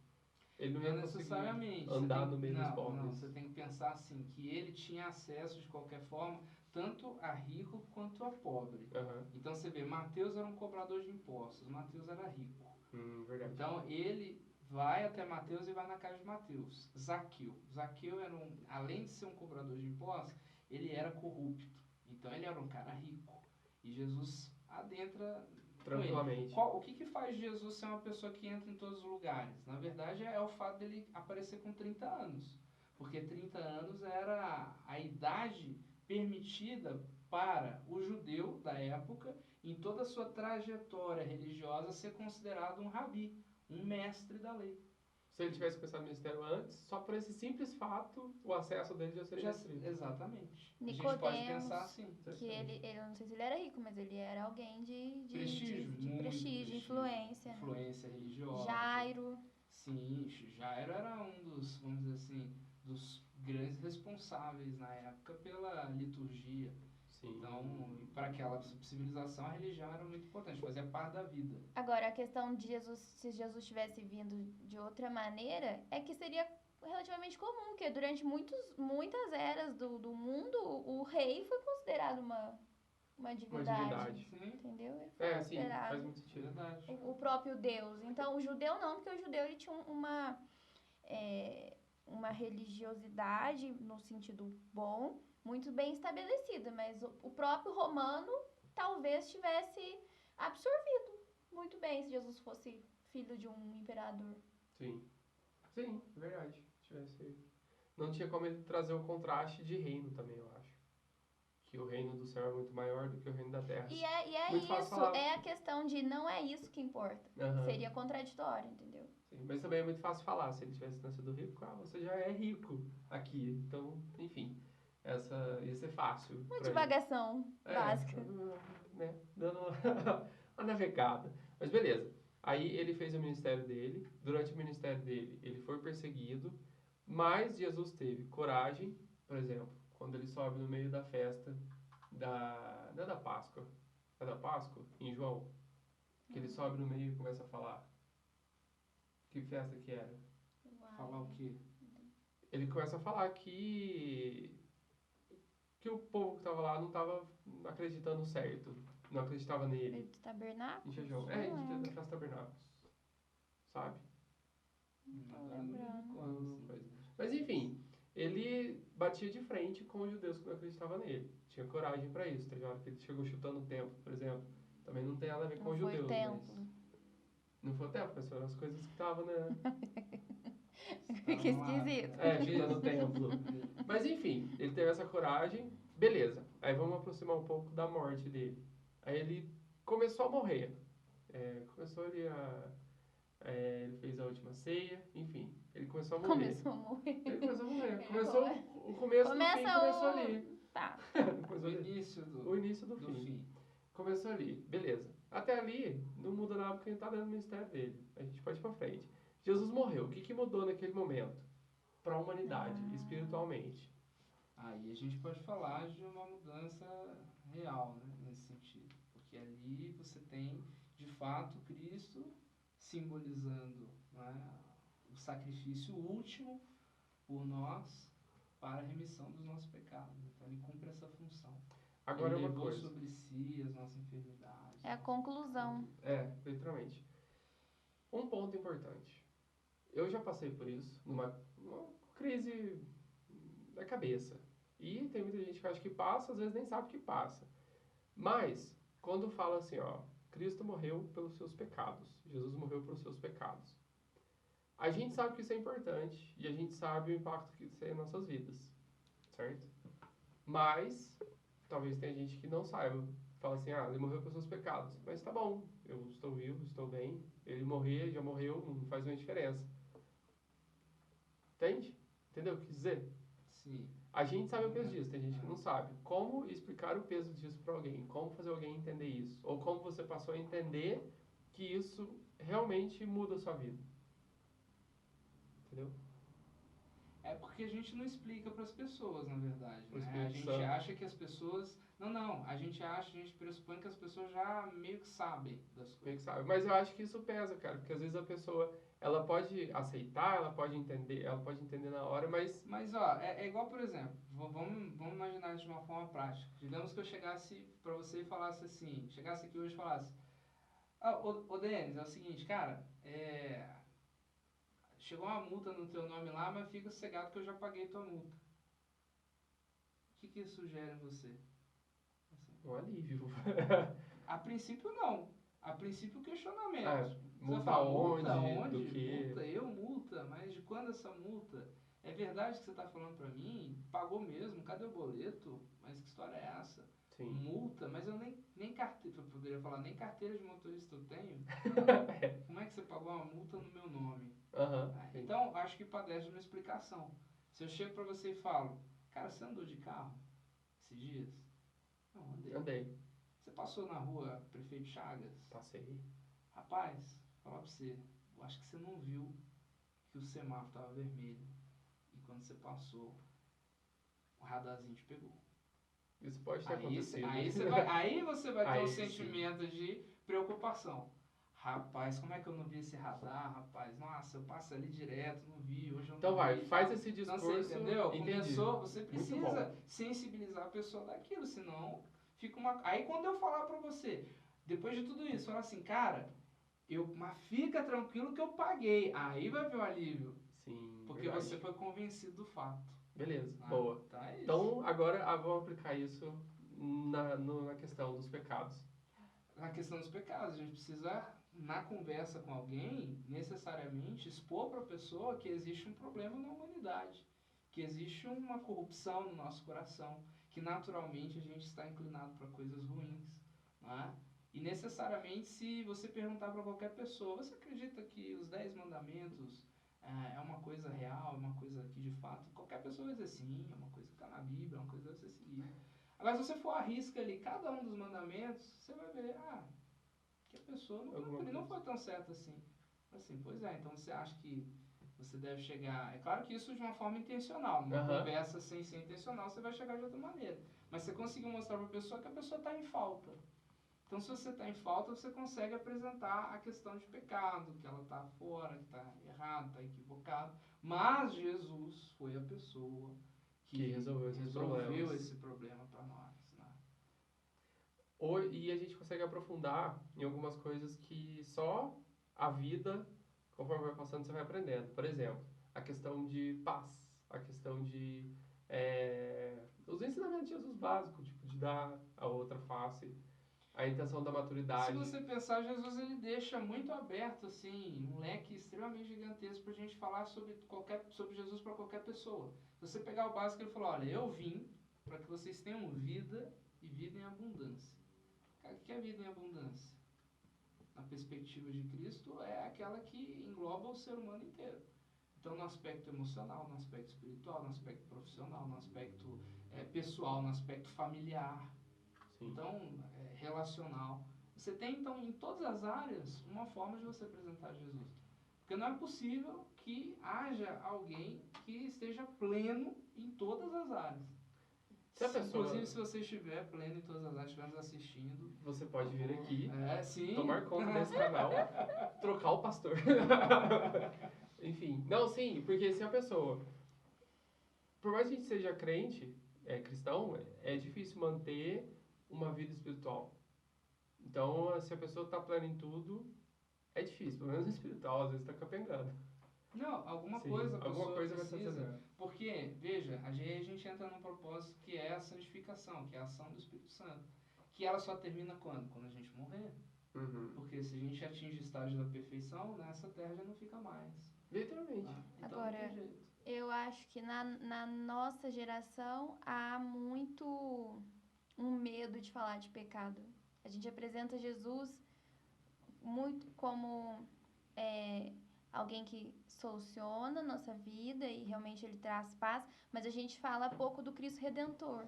Ele não ia necessariamente andar no meio dos pobres. Não, você tem que pensar assim, que ele tinha acesso de qualquer forma, tanto a rico quanto a pobre. Então você vê, Mateus era um cobrador de impostos, Mateus era rico. Verdade. Então ele vai até Mateus e vai na casa de Mateus. Zaqueu era além de ser um cobrador de impostos, ele era corrupto. Então ele era um cara rico. E Jesus adentra tranquilamente. O que faz Jesus ser uma pessoa que entra em todos os lugares? Na verdade, é o fato dele aparecer com 30 anos. Porque 30 anos era a idade permitida para o judeu da época, em toda a sua trajetória religiosa, ser considerado um rabi, um mestre da lei. Se ele tivesse começado o ministério antes, só por esse simples fato, o acesso dele já seria restrito. Exatamente. Nicodemos, a gente pode pensar assim. Que eu não sei se ele era rico, mas ele era alguém de prestígio, influência. Influência religiosa. Jairo. Sim, Jairo era um dos, vamos dizer assim, dos grandes responsáveis na época pela liturgia. Sim. Então, para aquela civilização, a religião era muito importante, fazia parte da vida. Agora, a questão de Jesus, se Jesus tivesse vindo de outra maneira, é que seria relativamente comum, porque durante muitas eras do mundo, o rei foi considerado uma divindade. Sim. Entendeu? Ele foi considerado. Faz muito sentido. Verdade. O próprio Deus. Então, o judeu não, porque o judeu ele tinha uma religiosidade, no sentido bom, muito bem estabelecida, mas o próprio romano talvez tivesse absorvido muito bem se Jesus fosse filho de um imperador. Sim, verdade. Não tinha como ele trazer o contraste de reino também, eu acho. Que o reino do céu é muito maior do que o reino da terra. E é muito isso, é a questão de não é isso que importa. Seria contraditório, entendeu? Sim, mas também é muito fácil falar. Se ele tivesse nascido rico, você já é rico aqui. Então, enfim, ia ser fácil. Uma divagação básica. Né, dando uma navegada. Mas beleza. Aí ele fez o ministério dele. Durante o ministério dele, ele foi perseguido. Mas Jesus teve coragem, por exemplo, quando ele sobe no meio da festa não é da Páscoa. É da Páscoa, em João. Que ele sobe no meio e começa a falar. Que festa que era? Falar o quê? Ele começa a falar que o povo que estava lá não estava acreditando certo. Não acreditava nele. De tabernáculos? Em jejum. Da festa tabernáculos. Sabe? Não tô lembrando. Mas enfim, ele batia de frente com os judeus que não acreditavam nele. Tinha coragem para isso. Teve hora que ele chegou chutando o templo, por exemplo. Também não tem nada a ver com os judeus. Não foi o templo, mas foram as coisas que estavam, né? Fica esquisito. Chutando o templo. Mas enfim, ele teve essa coragem. Beleza. Aí vamos aproximar um pouco da morte dele. Aí ele começou a morrer. Ele fez a última ceia, enfim. Ele começou a morrer. Começou a morrer. Ele começou a morrer. Começou o começo do fim, começou ali. Tá. O início do fim. Começou ali, beleza. Até ali, não muda nada porque ele está dando o ministério dele. A gente pode ir pra frente. Jesus morreu. O que mudou naquele momento? Para a humanidade, espiritualmente. Aí a gente pode falar de uma mudança real, né, nesse sentido. Porque ali você tem, de fato, Cristo simbolizando, né, o sacrifício último por nós para a remissão dos nossos pecados. Então ele cumpre essa função. Agora ele uma levou coisa. sobre si as nossas enfermidades. É a conclusão. Literalmente. Um ponto importante. Eu já passei por isso, numa crise da cabeça. E tem muita gente que acha que passa, às vezes nem sabe que passa. Mas, quando fala assim, Cristo morreu pelos seus pecados. Jesus morreu pelos seus pecados. A gente sabe que isso é importante e a gente sabe o impacto que isso tem em nossas vidas. Certo? Mas, talvez tenha gente que não saiba. Fala assim, ele morreu pelos seus pecados. Mas tá bom, eu estou vivo, estou bem. Ele morrer, já morreu, não faz uma diferença. Entende? Entendeu o que quis dizer? Sim. A gente sabe o peso disso, tem gente que não sabe. Como explicar o peso disso para alguém? Como fazer alguém entender isso? Ou como você passou a entender que isso realmente muda a sua vida? Entendeu? É porque a gente não explica para as pessoas, na verdade. Né? A gente acha que as pessoas... Não. A gente pressupõe que as pessoas já meio que sabem das coisas. Meio que sabe. Mas eu acho que isso pesa, cara. Porque às vezes a pessoa, ela pode aceitar, ela pode entender na hora, mas... Mas, é igual, por exemplo, vamos imaginar isso de uma forma prática. Digamos que eu chegasse para você e falasse assim, chegasse aqui hoje e falasse, ô Denis, é o seguinte, cara, chegou uma multa no teu nome lá, mas fica sossegado que eu já paguei tua multa. O que isso sugere em você? Um alívio. A princípio, não. A princípio, questionamento. Multa onde? Do que? Multa, mas de quando essa multa? É verdade que você está falando para mim? Pagou mesmo? Cadê o boleto? Mas que história é essa? Sim. Multa? Mas eu nem carteira, eu poderia falar, nem carteira de motorista eu tenho. Como é que você pagou uma multa no meu nome? Então, acho que padece de uma explicação. Se eu chego para você e falo, cara, você andou de carro esses dias? Não, Andei. Você passou na rua Prefeito Chagas? Passei. Rapaz, falar pra você, eu acho que você não viu que o semáforo estava vermelho. E quando você passou, o radarzinho te pegou. Isso pode ter acontecido. Aí você vai ter um sim. sentimento de preocupação. Rapaz, como é que eu não vi esse radar, rapaz? Nossa, eu passo ali direto, não vi, hoje eu não Então vi. faz esse discurso. Então, você entendeu? Entendi. Você precisa sensibilizar a pessoa daquilo, senão fica uma... Aí quando eu falar pra você, depois de tudo isso, falar assim, cara, mas fica tranquilo que eu paguei. Aí vai ver o alívio. Sim, porque verdade. você foi convencido do fato. Beleza, boa. Tá, é isso. Então, agora vamos aplicar isso na questão dos pecados. Na questão dos pecados, a gente precisa, na conversa com alguém, necessariamente expor para a pessoa que existe um problema na humanidade, que existe uma corrupção no nosso coração, que naturalmente a gente está inclinado para coisas ruins, né? E necessariamente, se você perguntar para qualquer pessoa, você acredita que os 10 mandamentos é uma coisa real, é uma coisa que de fato, qualquer pessoa vai dizer sim, é uma coisa que está na Bíblia, é uma coisa a ser seguida. Agora, se você for à risca ali, cada um dos mandamentos, você vai ver, que a pessoa não foi tão certa assim. Pois é, então você acha que você deve chegar... É claro que isso de uma forma intencional, numa conversa sem ser intencional, você vai chegar de outra maneira. Mas você conseguiu mostrar para a pessoa que a pessoa está em falta. Então, se você está em falta, você consegue apresentar a questão de pecado, que ela está fora, que está errado, está equivocado. Mas Jesus foi a pessoa que resolveu esse problema para nós. Né? E a gente consegue aprofundar em algumas coisas que só a vida, conforme vai passando, você vai aprendendo. Por exemplo, a questão de paz, a questão de... os ensinamentos de Jesus básicos, tipo, de dar a outra face, a intenção da maturidade. Se você pensar, Jesus ele deixa muito aberto assim, um leque extremamente gigantesco para a gente falar sobre Jesus para qualquer pessoa. Se você pegar o básico, ele falou, olha, eu vim para que vocês tenham vida e vida em abundância. O que é vida em abundância? Na perspectiva de Cristo, é aquela que engloba o ser humano inteiro. Então, no aspecto emocional, no aspecto espiritual, no aspecto profissional, no aspecto pessoal, no aspecto familiar. Sim. Então, relacional. Você tem, então, em todas as áreas, uma forma de você apresentar Jesus. Porque não é possível que haja alguém que esteja pleno em todas as áreas. Inclusive, se você estiver pleno em todas as áreas, estivermos assistindo... Você pode vir aqui, sim. tomar conta desse canal, trocar o pastor. Enfim, não, sim, porque se a pessoa... Por mais que a gente seja crente, cristão, é difícil manter uma vida espiritual. Então, se a pessoa está plena em tudo, é difícil, pelo menos espiritual, às vezes está capengando. Não, alguma coisa vai precisa. Porque, veja, a gente entra num propósito que é a santificação, que é a ação do Espírito Santo. Que ela só termina quando? Quando a gente morrer. Porque se a gente atinge o estágio da perfeição, nessa terra já não fica mais. Literalmente. Então agora, não tem jeito. Eu acho que na nossa geração há muito um medo de falar de pecado. A gente apresenta Jesus muito como alguém que soluciona a nossa vida e realmente ele traz paz, mas a gente fala pouco do Cristo Redentor,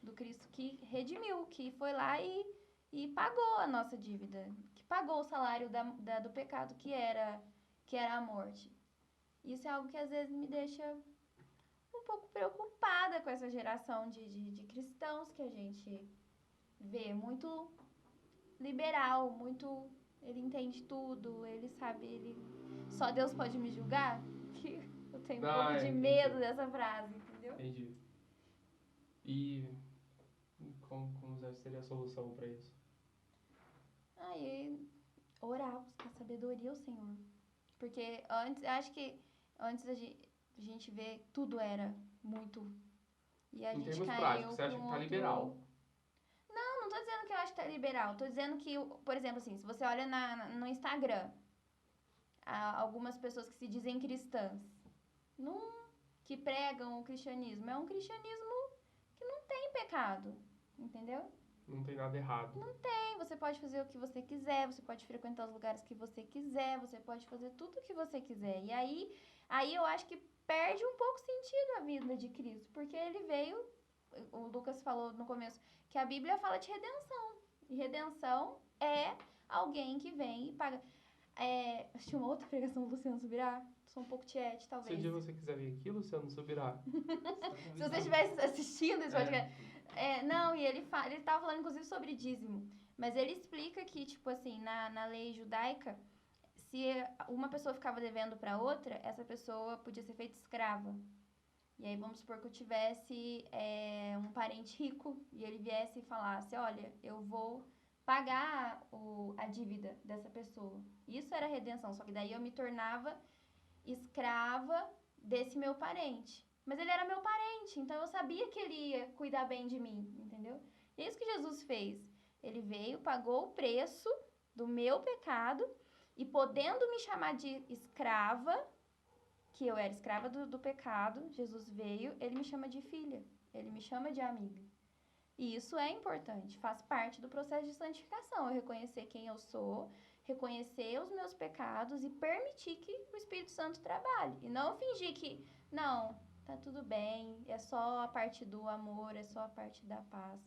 do Cristo que redimiu, que foi lá e pagou a nossa dívida, que pagou o salário do pecado que era a morte. Isso é algo que às vezes me deixa um pouco preocupada com essa geração de cristãos que a gente vê, muito liberal, muito... Ele entende tudo, ele sabe, só Deus pode me julgar? Que eu tenho um pouco de medo dessa frase, entendeu? Entendi. E como seria a solução para isso? Orar, buscar sabedoria ao Senhor. Porque acho que antes a gente vê tudo era muito... E a gente caiu práticos, você acha que tá liberal? Não tô dizendo que eu acho que tá liberal? Tô dizendo que, por exemplo, assim, se você olha no Instagram, há algumas pessoas que se dizem cristãs, que pregam o cristianismo, é um cristianismo que não tem pecado, entendeu? Não tem nada errado. Não tem, você pode fazer o que você quiser, você pode frequentar os lugares que você quiser, você pode fazer tudo o que você quiser. E aí eu acho que perde um pouco sentido a vida de Cristo, porque ele veio, o Lucas falou no começo, que a Bíblia fala de redenção. E redenção é alguém que vem e paga. Assisti uma outra pregação do Luciano Subirá, sou um pouco tiete, talvez. Se um dia você quiser vir aqui, Luciano Subirá. Se você estivesse assistindo esse podcast... não, e ele tava falando, inclusive, sobre dízimo. Mas ele explica que, tipo assim, na lei judaica, se uma pessoa ficava devendo para outra, essa pessoa podia ser feita escrava. E aí, vamos supor que eu tivesse um parente rico e ele viesse e falasse, olha, eu vou pagar a dívida dessa pessoa. Isso era redenção, só que daí eu me tornava escrava desse meu parente. Mas ele era meu parente, então eu sabia que ele ia cuidar bem de mim, entendeu? E é isso que Jesus fez. Ele veio, pagou o preço do meu pecado e podendo me chamar de escrava, que eu era escrava do pecado, Jesus veio, ele me chama de filha, ele me chama de amiga. E isso é importante, faz parte do processo de santificação, eu reconhecer quem eu sou, reconhecer os meus pecados e permitir que o Espírito Santo trabalhe. E não fingir que, não, tá tudo bem, é só a parte do amor, é só a parte da paz.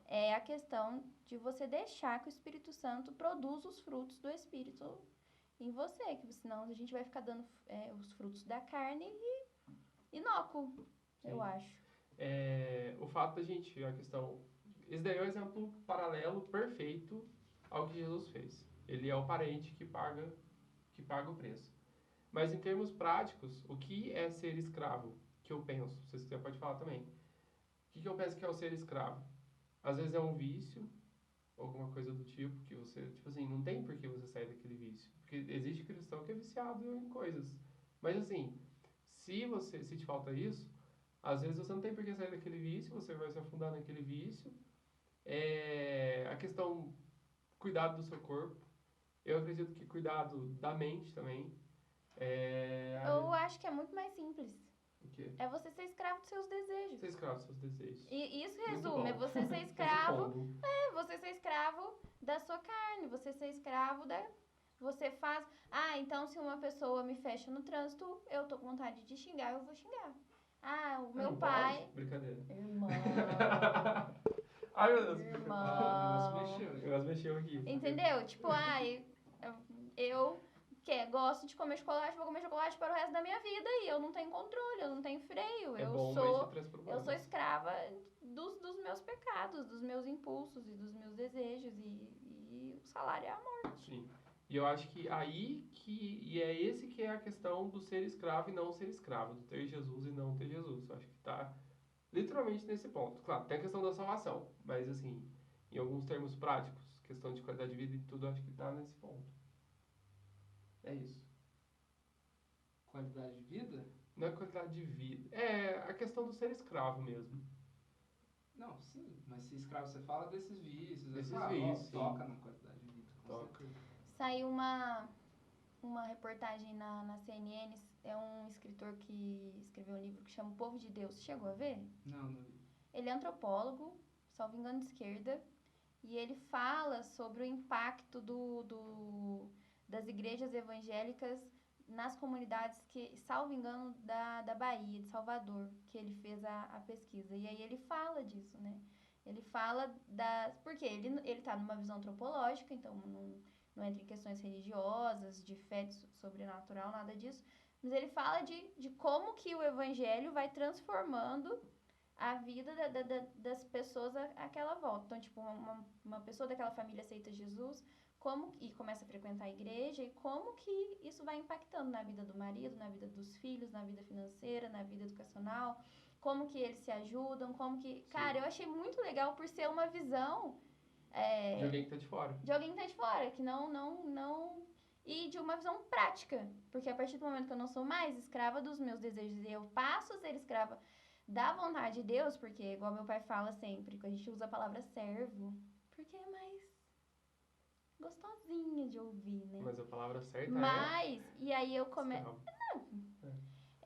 É a questão de você deixar que o Espírito Santo produza os frutos do Espírito em você, que senão a gente vai ficar dando os frutos da carne e inócuo, eu acho. O fato da gente, a questão... Esse daí é um exemplo paralelo, perfeito ao que Jesus fez. Ele é o parente que paga o preço. Mas em termos práticos, o que é ser escravo? Que eu penso, se você pode falar também. O que eu penso que é o ser escravo? Às vezes é um vício, alguma coisa do tipo, que você, tipo assim, não tem por que você sair daquele vício. Porque existe cristão que é viciado em coisas. Mas assim, se te falta isso, às vezes você não tem por que sair daquele vício, você vai se afundar naquele vício. A questão, cuidado do seu corpo. Eu acredito que cuidado da mente também. Eu acho que é muito mais simples. O quê? É você ser escravo dos seus desejos. Ser escravo dos seus desejos. E isso resume, é você ser escravo. Você ser escravo da sua carne, você ser escravo da. Você faz. Então se uma pessoa me fecha no trânsito, eu tô com vontade de xingar, eu vou xingar. O meu pai. Pode? Brincadeira. Irmão. Ai, meu Deus. Irmão. O negócio mexeu aqui. Entendeu? Tipo, eu gosto de comer chocolate, vou comer chocolate para o resto da minha vida e eu não tenho controle, eu não tenho freio. Eu sou escrava dos meus pecados, dos meus impulsos e dos meus desejos e o salário é a morte. Sim. E eu acho que é esse que é a questão do ser escravo e não ser escravo, do ter Jesus e não ter Jesus. Eu acho que tá literalmente nesse ponto. Claro, tem a questão da salvação, mas assim, em alguns termos práticos, questão de qualidade de vida e tudo, eu acho que tá nesse ponto. É isso. Qualidade de vida? Não é qualidade de vida. É a questão do ser escravo mesmo. Não, sim. Mas se escravo você fala desses vícios. Vícios, toca na qualidade de vida. Toca. Saiu uma reportagem na CNN. É um escritor que escreveu um livro que chama O Povo de Deus. Você chegou a ver? Não vi. Ele é antropólogo, salvo engano de esquerda. E ele fala sobre o impacto das igrejas evangélicas nas comunidades que, salvo engano, da Bahia, de Salvador, que ele fez a pesquisa. E aí ele fala disso, né? Ele fala porque ele tá numa visão antropológica, então não entra em questões religiosas, de fé sobrenatural, nada disso. Mas ele fala de como que o evangelho vai transformando a vida das pessoas àquela volta. Então, tipo, uma pessoa daquela família aceita Jesus e começa a frequentar a igreja, e como que isso vai impactando na vida do marido, na vida dos filhos, na vida financeira, na vida educacional, como que eles se ajudam, como que... Sim. Cara, eu achei muito legal por ser uma visão... de alguém que tá de fora. De alguém que tá de fora, que não... E de uma visão prática, porque a partir do momento que eu não sou mais escrava dos meus desejos e eu passo a ser escrava da vontade de Deus, porque igual meu pai fala sempre, que a gente usa a palavra servo, Porque é mais gostosinha de ouvir, né? Mas a palavra certa e aí eu começo...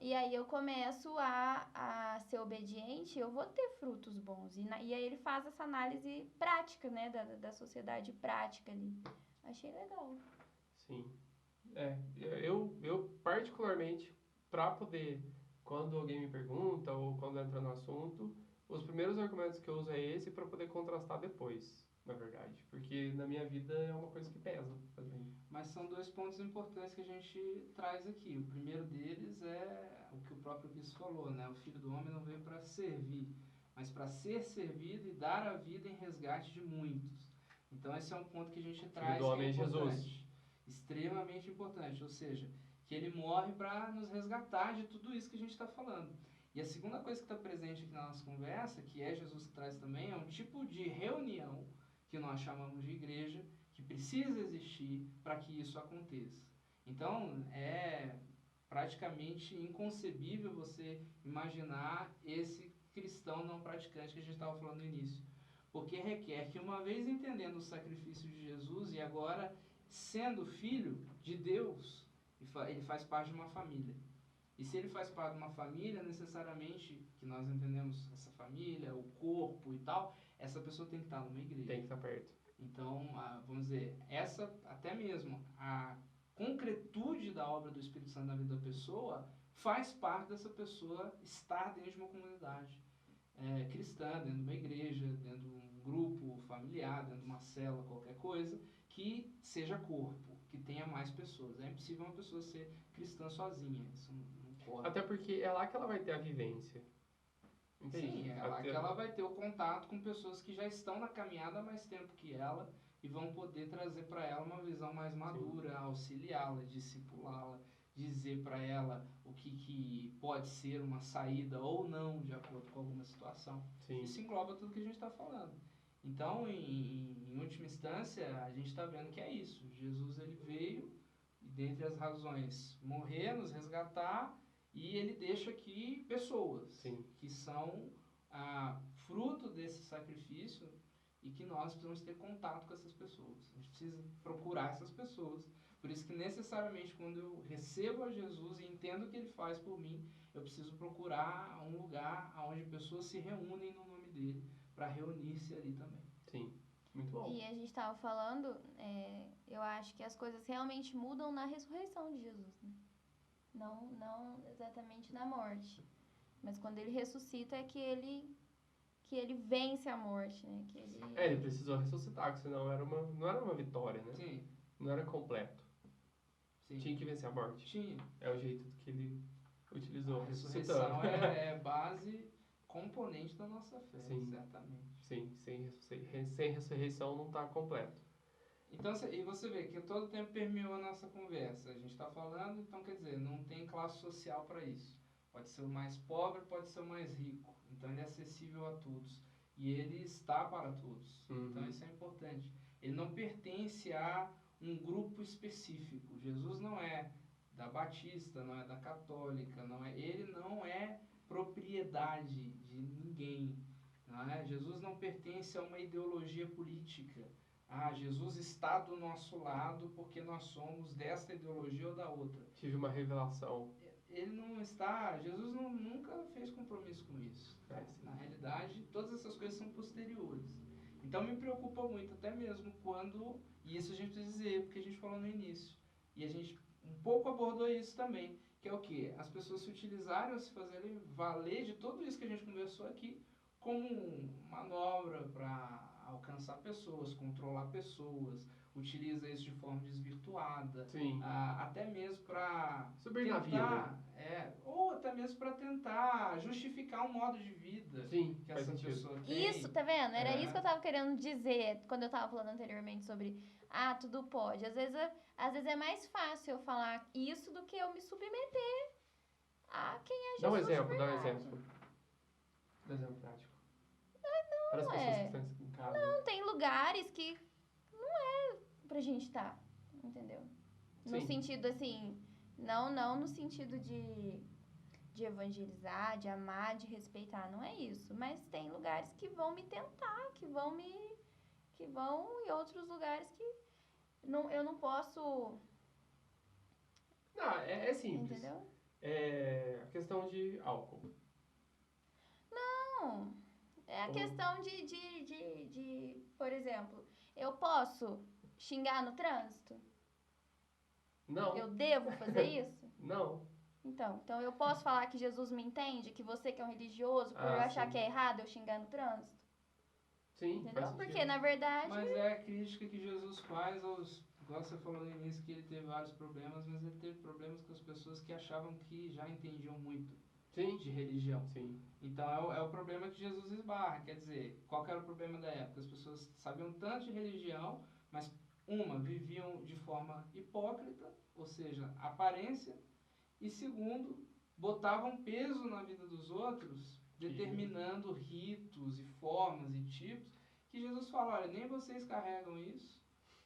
E aí eu começo a ser obediente, eu vou ter frutos bons. E aí ele faz essa análise prática, né? Da sociedade prática ali. Achei legal. Sim. Eu particularmente, para poder, quando alguém me pergunta ou quando entra no assunto, os primeiros argumentos que eu uso é esse para poder contrastar depois, na verdade. Porque na minha vida é uma coisa que pesa também. Mas são dois pontos importantes que a gente traz aqui. O primeiro deles é o que o próprio Cristo falou, né? O Filho do Homem não veio para servir, mas para ser servido e dar a vida em resgate de muitos. Então esse é um ponto que a gente traz Filho do Homem que é importante, Jesus. extremamente importante, ou seja, que ele morre para nos resgatar de tudo isso que a gente está falando. E a segunda coisa que está presente aqui na nossa conversa, que é Jesus que traz também, é um tipo de reunião que nós chamamos de igreja, que precisa existir para que isso aconteça. Então, é praticamente inconcebível você imaginar esse cristão não praticante que a gente estava falando no início. Porque requer que, uma vez entendendo o sacrifício de Jesus e agora sendo filho de Deus, ele faz parte de uma família. E se ele faz parte de uma família, necessariamente, que nós entendemos essa família, o corpo e tal, essa pessoa tem que estar numa igreja. Tem que estar perto. Então, vamos dizer, essa até mesmo, a concretude da obra do Espírito Santo na vida da pessoa faz parte dessa pessoa estar dentro de uma comunidade cristã, dentro de uma igreja, dentro de um grupo familiar, dentro de uma célula, qualquer coisa, que seja corpo, que tenha mais pessoas. É impossível uma pessoa ser cristã sozinha, isso não pode. Até porque é lá que ela vai ter a vivência. Entende? Sim, é lá que ela vai ter o contato com pessoas que já estão na caminhada há mais tempo que ela e vão poder trazer para ela uma visão mais madura, sim, auxiliá-la, discipulá-la, dizer para ela o que pode ser uma saída ou não de acordo com alguma situação. Sim. Isso engloba tudo que a gente está falando. Então, em última instância, a gente está vendo que é isso. Jesus ele veio e, dentre as razões, morrer, nos resgatar. E ele deixa aqui pessoas, sim, que são fruto desse sacrifício e que nós precisamos ter contato com essas pessoas. A gente precisa procurar essas pessoas. Por isso que necessariamente quando eu recebo a Jesus e entendo o que ele faz por mim, eu preciso procurar um lugar onde pessoas se reúnem no nome dele para reunir-se ali também. Sim, muito bom. E a gente estava falando, eu acho que as coisas realmente mudam na ressurreição de Jesus, né? Não exatamente na morte. Mas quando ele ressuscita é que ele vence a morte, né? Que ele precisou ressuscitar, porque senão não era uma vitória, né? Sim. Não era completo. Sim. Tinha que vencer a morte. Tinha. É o jeito que ele utilizou. A ressurreição é base, componente da nossa fé, sim, certamente. Sim, sem ressurreição não está completo. Então, e você vê que todo tempo permeou a nossa conversa. A gente está falando, então quer dizer, não tem classe social para isso. Pode ser o mais pobre, pode ser o mais rico. Então ele é acessível a todos. E ele está para todos. Uhum. Então isso é importante. Ele não pertence a um grupo específico. Jesus não é da Batista, não é da Católica, ele não é propriedade de ninguém. Não é? Jesus não pertence a uma ideologia política. Jesus está do nosso lado porque nós somos desta ideologia ou da outra. Tive uma revelação. Ele não está... Jesus nunca fez compromisso com isso. Na realidade, todas essas coisas são posteriores. Então, me preocupa muito, até mesmo quando... E isso a gente precisa dizer, porque a gente falou no início. E a gente um pouco abordou isso também. Que é o quê? As pessoas se utilizarem, se fazerem valer de tudo isso que a gente conversou aqui como manobra para alcançar pessoas, controlar pessoas, utiliza isso de forma desvirtuada, até mesmo para subir na vida, ou até mesmo para tentar justificar um modo de vida que essa pessoa tem. Isso, tá vendo? Era isso que eu tava querendo dizer quando eu tava falando anteriormente sobre tudo pode. Às vezes é mais fácil eu falar isso do que eu me submeter a quem é Jesus. Dá um exemplo. Dá um exemplo prático. Para as pessoas que estão em casa. Não, tem lugares que não é pra gente estar, entendeu? No sentido assim, não no sentido de evangelizar, de amar, de respeitar, não é isso. Mas tem lugares que vão me tentar, que vão me que vão em outros lugares que eu não posso... Não, é simples. Entendeu? É a questão de álcool. Não, é a questão de, por exemplo, eu posso xingar no trânsito? Não. Eu devo fazer isso? Não. Então eu posso falar que Jesus me entende, que você que é um religioso, por eu achar sim. que é errado eu xingar no trânsito? Sim, entendeu? Porque, na verdade... Mas é a crítica que Jesus faz aos... Igual você falou no início que ele teve vários problemas, mas ele teve problemas com as pessoas que achavam que já entendiam muito de religião. Sim. Então é o problema que Jesus esbarra. Quer dizer, qual que era o problema da época? As pessoas sabiam tanto de religião, mas viviam de forma hipócrita, ou seja, aparência, e segundo, botavam peso na vida dos outros, determinando ritos e formas e tipos, que Jesus fala, olha, nem vocês carregam isso,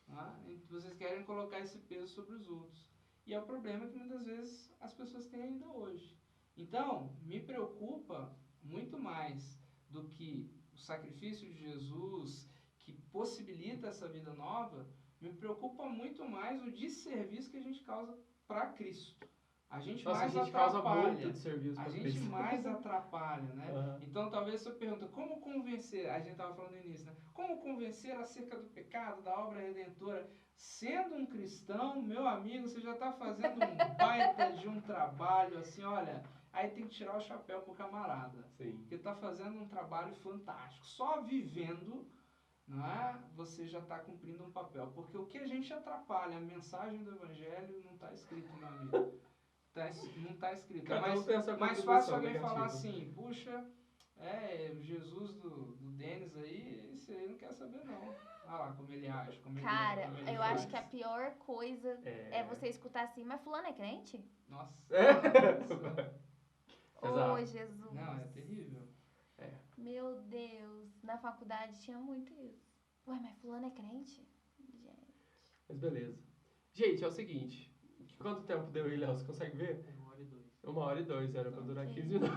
tá? Vocês querem colocar esse peso sobre os outros. E é o problema que muitas vezes as pessoas têm ainda hoje. Então, me preocupa muito mais do que o sacrifício de Jesus, que possibilita essa vida nova, me preocupa muito mais o desserviço que a gente causa para Cristo. A gente causa muito desserviço para Cristo. A gente mais atrapalha, né? Uhum. Então, talvez você pergunta, como convencer? A gente estava falando no início, né? Como convencer acerca do pecado, da obra redentora? Sendo um cristão, meu amigo, você já está fazendo um baita de um trabalho, assim, olha... Aí tem que tirar o chapéu pro camarada. Sim. Porque está fazendo um trabalho fantástico. Só vivendo, não é? Você já está cumprindo um papel. Porque o que a gente atrapalha, a mensagem do evangelho não está escrito, meu amigo. Não está escrito. Mais fácil alguém falar assim, puxa, Jesus do Denis aí, esse aí não quer saber não. Ah lá, como ele age, como ele Cara, como ele eu faz. acho que a pior coisa é você escutar assim, mas fulano é crente? Nossa. Oh, Jesus. Não, é terrível. Meu Deus, na faculdade tinha muito isso. Ué, mas fulano é crente? Gente. Mas beleza. Gente, é o seguinte. Quanto tempo deu aí, Léo? Você consegue ver? 1h02. Era pra durar 15 minutos.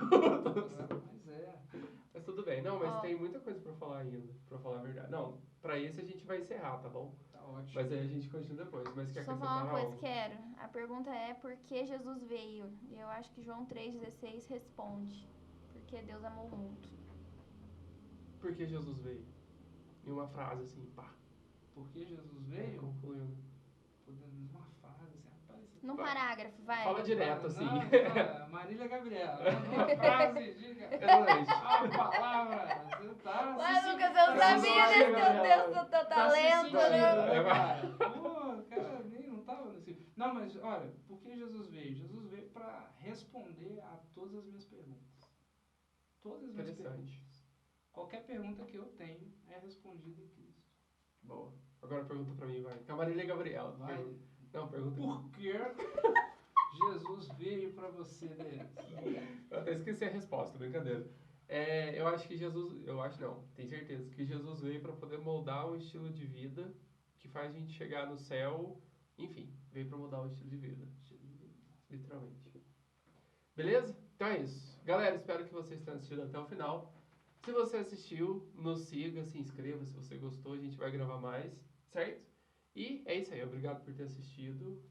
Mas tudo bem. Não, mas tem muita coisa pra falar ainda, pra falar a verdade. Não, pra esse a gente vai encerrar, tá bom? Tá ótimo. Mas aí a gente continua depois. Mas quer Só falar uma coisa, quero. A pergunta é por que Jesus veio? E eu acho que João 3,16 responde. Porque Deus amou o mundo. Por que Jesus veio? Em uma frase assim, pá. Por que Jesus veio? Concluindo. Podemos uma frase assim, rapaz. Num parágrafo, vai. Fala direto, assim. Não, Marília Gabriela. Numa frase, diga. A palavra. Você tá. Ué, Lucas, eu sabia desse teu talento, né? Pô, cara, nem não tava nesse. Não, mas olha, por que Jesus veio? Jesus veio para responder a todas as minhas perguntas. Todas as minhas perguntas. Qualquer pergunta que eu tenho é respondida em Cristo. Boa. Agora pergunta pra mim, vai. Marília Gabriela. Vai. Não, pergunta. Por que Jesus veio para você, Denis? Eu até esqueci a resposta, brincadeira. Eu acho que Jesus... Eu acho não, tenho certeza. Que Jesus veio pra poder moldar um estilo de vida que faz a gente chegar no céu. Enfim, veio pra mudar o estilo de vida. Literalmente. Beleza? Então é isso. Galera, espero que vocês tenham assistido até o final. Se você assistiu, nos siga, se inscreva se você gostou, a gente vai gravar mais, certo? E é isso aí, obrigado por ter assistido.